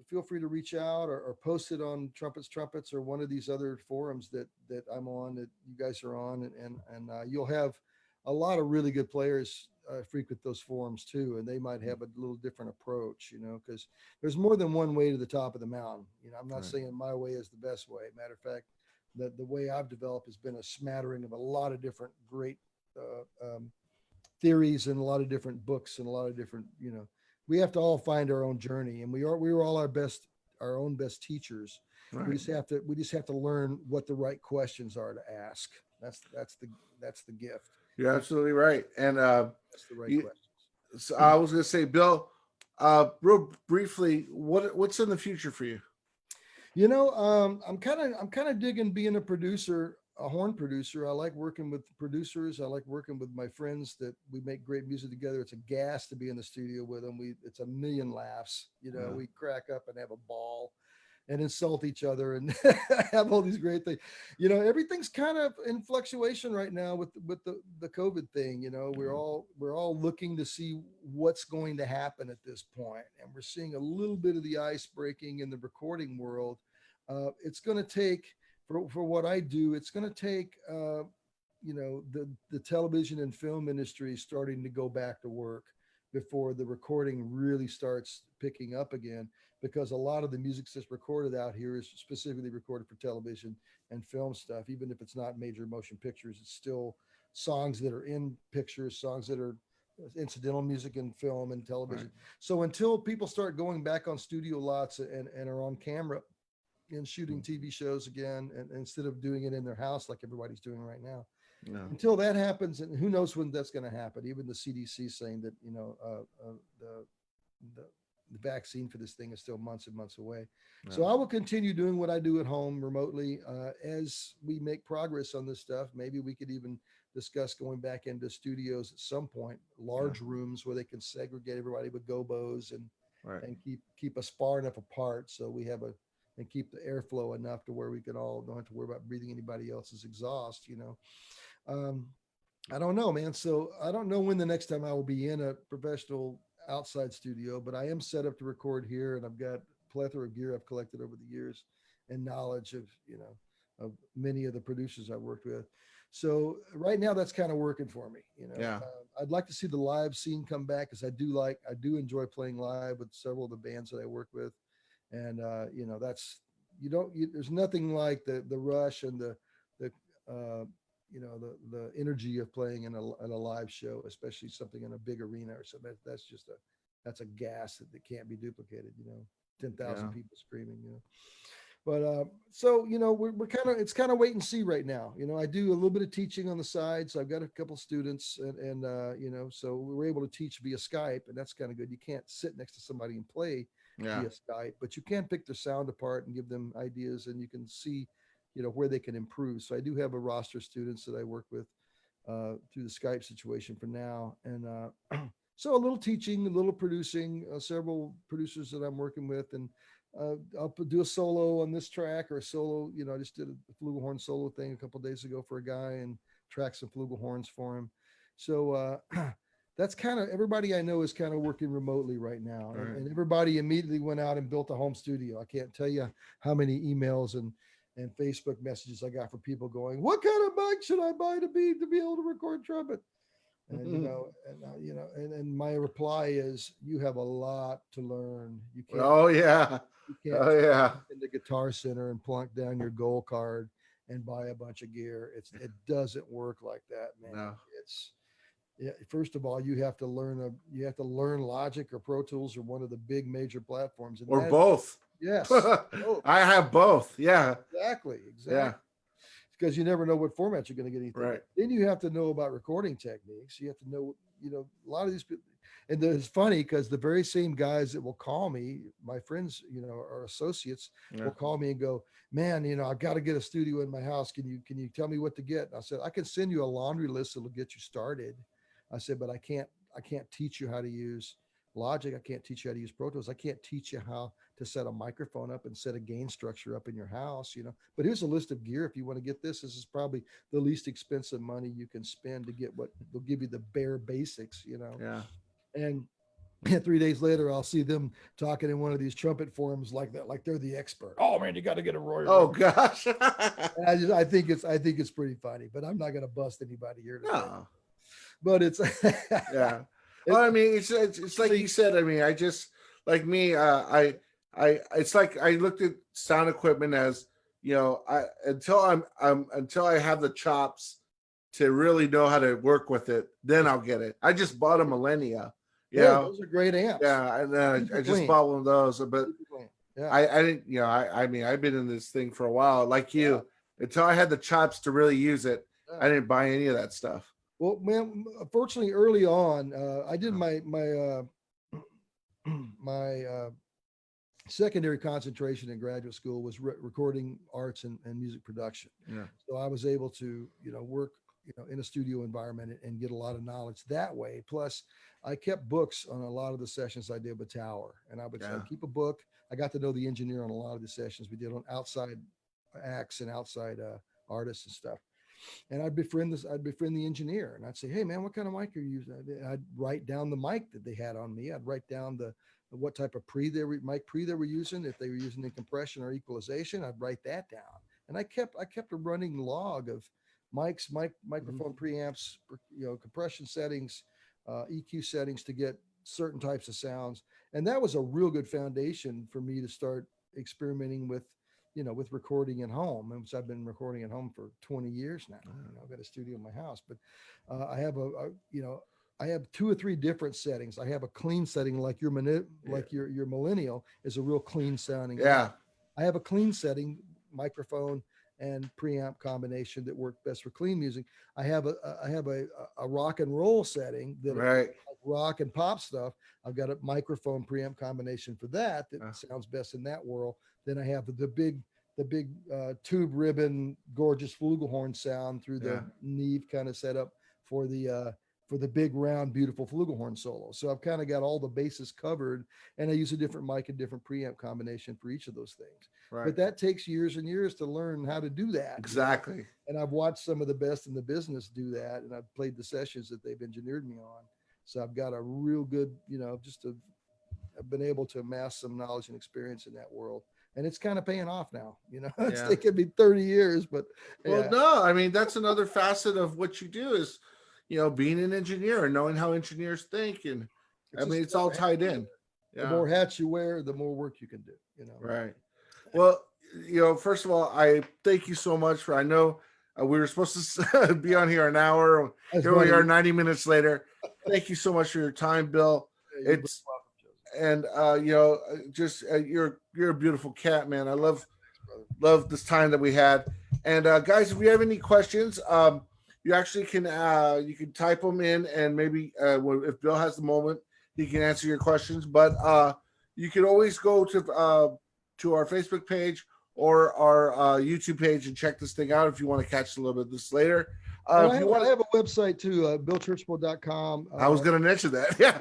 feel free to reach out or post it on Trumpets or one of these other forums that I'm on, that you guys are on, and you'll have a lot of really good players frequent those forums too, and they might have a little different approach, because there's more than one way to the top of the mountain. I'm not saying my way is the best way. Matter of fact, the way I've developed has been a smattering of a lot of different great theories and a lot of different books and a lot of different, we have to all find our own journey, and we were all our own best teachers. Right. We just have to learn what the right questions are to ask. That's the gift. You're absolutely right. And that's the right questions. So I was going to say, Bill, real briefly, what's in the future for you? I'm kind of digging being a producer, a horn producer. I like working with producers. I like working with my friends that we make great music together. It's a gas to be in the studio with them. It's a million laughs. We crack up and have a ball and insult each other and have all these great things. Everything's kind of in fluctuation right now with the COVID thing. We're all looking to see what's going to happen at this point, and we're seeing a little bit of the ice breaking in the recording world. It's going to take, for what I do, it's going to take the television and film industry starting to go back to work before the recording really starts picking up again, because a lot of the music that's recorded out here is specifically recorded for television and film stuff. Even if it's not major motion pictures, it's still songs that are in pictures, songs that are incidental music in film and television. Right. So until people start going back on studio lots and are on camera and shooting TV shows again, and instead of doing it in their house like everybody's doing right now, until that happens, and who knows when that's going to happen. Even the CDC saying that the vaccine for this thing is still months and months away. Yeah. So I will continue doing what I do at home remotely as we make progress on this stuff. Maybe we could even discuss going back into studios at some point, large rooms where they can segregate everybody with gobos and keep us far enough apart so we have and keep the airflow enough to where we can all don't have to worry about breathing anybody else's exhaust, Um, I don't know, man. So I don't know when the next time I will be in a professional outside studio, but I am set up to record here, and I've got a plethora of gear I've collected over the years and knowledge of, of many of the producers I've worked with. So right now that's kind of working for me. Yeah. I'd like to see the live scene come back because I do enjoy playing live with several of the bands that I work with. And, that's, there's nothing like the rush and the, uh, the energy of playing in a live show, especially something in a big arena or something. That's a gas that can't be duplicated. 10,000 Yeah. people screaming. But so we're it's kind of wait and see right now. I do a little bit of teaching on the side, so I've got a couple students, and so we're able to teach via Skype, and that's kind of good. You can't sit next to somebody and play Yeah. via Skype, but you can pick their sound apart and give them ideas, and you can see where they can improve. So I do have a roster of students that I work with through the Skype situation for now, and so a little teaching, a little producing, several producers that I'm working with, and I'll do a solo on this track or a solo. I just did a flugelhorn solo thing a couple of days ago for a guy and tracked some flugelhorns for him. So that's kind of everybody I know is kind of working remotely right now, Right. and everybody immediately went out and built a home studio. I can't tell you how many emails and Facebook messages I got from people going, "What kind of mic should I buy to be able to record trumpet?" And and my reply is, you have a lot to learn. Oh yeah. You can't Oh yeah. in the Guitar Center and plunk down your gold card and buy a bunch of gear. It doesn't work like that, man. No. First of all, you have to learn Logic or Pro Tools or one of the big major platforms, and Or both. yes, both. I have both. Yeah. Exactly. Yeah. Because you never know what format you're going to get anything. Right. Then you have to know about recording techniques. You have to know, a lot of these people. And it's funny because the very same guys that will call me, my friends, or associates, Yeah. will call me and go, "Man, I've got to get a studio in my house. Can you tell me what to get?" And I said, "I can send you a laundry list that'll get you started." I said, "But I can't teach you how to use Logic. I can't teach you how to use Pro Tools. I can't teach you how to set a microphone up and set a gain structure up in your house, But here's a list of gear. If you want to get this is probably the least expensive money you can spend to get what they'll give you the bare basics, Yeah. And 3 days later, I'll see them talking in one of these trumpet forums like that, like they're the expert. "Oh man, you got to get a Roy." Oh gosh. And I think it's pretty funny, but I'm not going to bust anybody here today. No. But it's Yeah. Well, I mean, it's like you said. I mean, I just like me. It's like I looked at sound equipment as until I have the chops to really know how to work with it, then I'll get it. I just bought a Millennia. those are great amps. Yeah, and then I just bought one of those, but Yeah. I didn't. I mean, I've been in this thing for a while, like you. Yeah. Until I had the chops to really use it, I didn't buy any of that stuff. Well, man, fortunately, early on, I did my secondary concentration in graduate school was recording arts and music production. Yeah. So I was able to, work, in a studio environment and get a lot of knowledge that way. Plus, I kept books on a lot of the sessions I did with Tower, and I would I'd keep a book. I got to know the engineer on a lot of the sessions we did on outside acts and outside artists and stuff. And I'd befriend the engineer, and I'd say, "Hey man, what kind of mic are you using?" I'd write down the mic that they had on me. I'd write down what type of mic pre they were using, if they were using in compression or equalization. I'd write that down. And I kept a running log of mics, microphone preamps, compression settings, EQ settings to get certain types of sounds. And that was a real good foundation for me to start experimenting with recording at home, which I've been recording at home for 20 years now. I've got a studio in my house, but I have I have 2 or 3 different settings. I have a clean setting, like your Millennial is a real clean sounding. Yeah. I have a clean setting, microphone and preamp combination that work best for clean music. I have a rock and roll setting that right. rock and pop stuff. I've got a microphone preamp combination for that sounds best in that world. Then I have the big tube ribbon, gorgeous flugelhorn sound through the Neve kind of setup for the for the big, round, beautiful flugelhorn solo. So I've kind of got all the bases covered, and I use a different mic and different preamp combination for each of those things. Right. But that takes years and years to learn how to do that. Exactly. You know? And I've watched some of the best in the business do that, and I've played the sessions that they've engineered me on. So I've got a real good, I've been able to amass some knowledge and experience in that world. And it's kind of paying off now. It's taken me 30 years, but well, no, I mean, that's another facet of what you do is, being an engineer and knowing how engineers think. And it's all tied in. The more hats you wear, the more work you can do, Right. Well, first of all, I thank you so much I know we were supposed to be on here an hour. Here we are 90 minutes later. Thank you so much for your time, Bill. It's and you're a beautiful cat, man. I love this time that we had. And guys, if you have any questions, you actually can you can type them in, and maybe if Bill has the moment, he can answer your questions. But you can always go to our Facebook page or our YouTube page and check this thing out if you want to catch a little bit of this later. I have a website too, billchurchville.com. I was going to mention that. Yeah.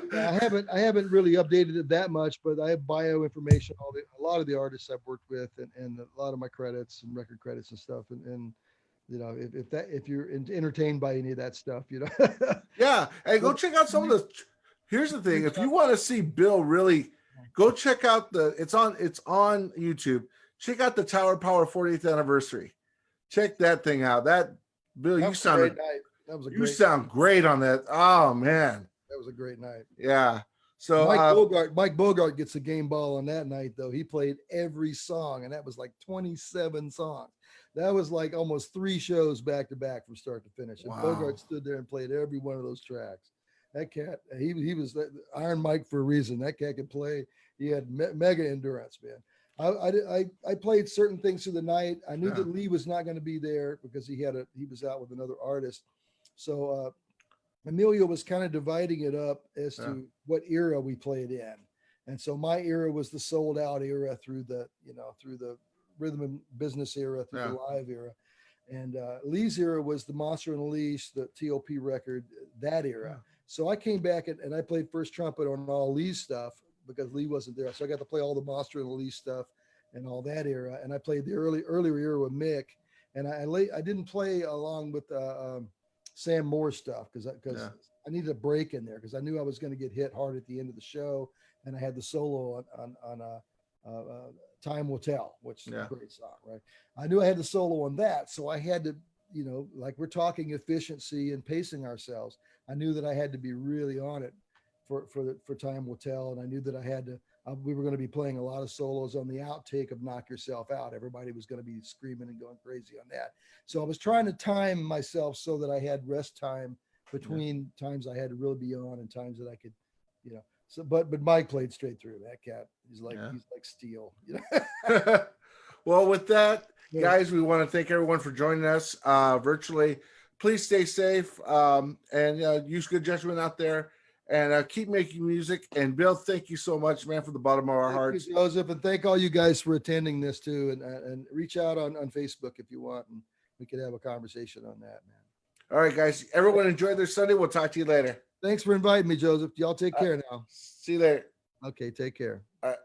I haven't really updated it that much, but I have bio information, a lot of the artists I've worked with, and a lot of my credits and record credits and stuff. And if you're entertained by any of that stuff, Yeah. Hey, go check out some of the. Here's the thing: if you want to see Bill really, go check out it's on YouTube. Check out the Tower Power 40th anniversary. Check that thing out. Bill, you sound great on that. Oh man, that was a great night. Yeah. So Mike Bogart gets a game ball on that night, though. He played every song, and that was like 27 songs. That was like almost 3 shows back to back from start to finish. And Bogart stood there and played every one of those tracks. That cat, he was Iron Mike for a reason. That cat could play. He had mega endurance, man. I played certain things through the night. I knew that Lee was not going to be there because he was out with another artist. So Emilio was kind of dividing it up as to what era we played in. And so my era was the sold out era through the rhythm and business era, through the live era. And Lee's era was the Monster Unleashed, the TOP record, that era. Yeah. So I came back and I played first trumpet on all Lee's stuff, because Lee wasn't there. So I got to play all the Monster and Lee stuff and all that era. And I played the earlier era with Mick. And I didn't play along with Sam Moore stuff because I needed a break in there, because I knew I was going to get hit hard at the end of the show. And I had the solo on Time Will Tell, which is a great song, right? I knew I had the solo on that. So I had to, like we're talking efficiency and pacing ourselves. I knew that I had to be really on it for Time Will Tell. And I knew that I had to, we were going to be playing a lot of solos on the outtake of Knock Yourself Out. Everybody was going to be screaming and going crazy on that. So I was trying to time myself so that I had rest time between times I had to really be on and times that I could, so, but Mike played straight through. That cat, he's like steel. Well, with that, guys, we want to thank everyone for joining us virtually. Please stay safe and use good judgment out there. And keep making music. And Bill, thank you so much, man, from the bottom of our hearts. You, Joseph, and thank all you guys for attending this too. And reach out on Facebook if you want, and we could have a conversation on that, man. All right, guys. Everyone enjoy their Sunday. We'll talk to you later. Thanks for inviting me, Joseph. Y'all take care now. See you later. Okay, take care. All right.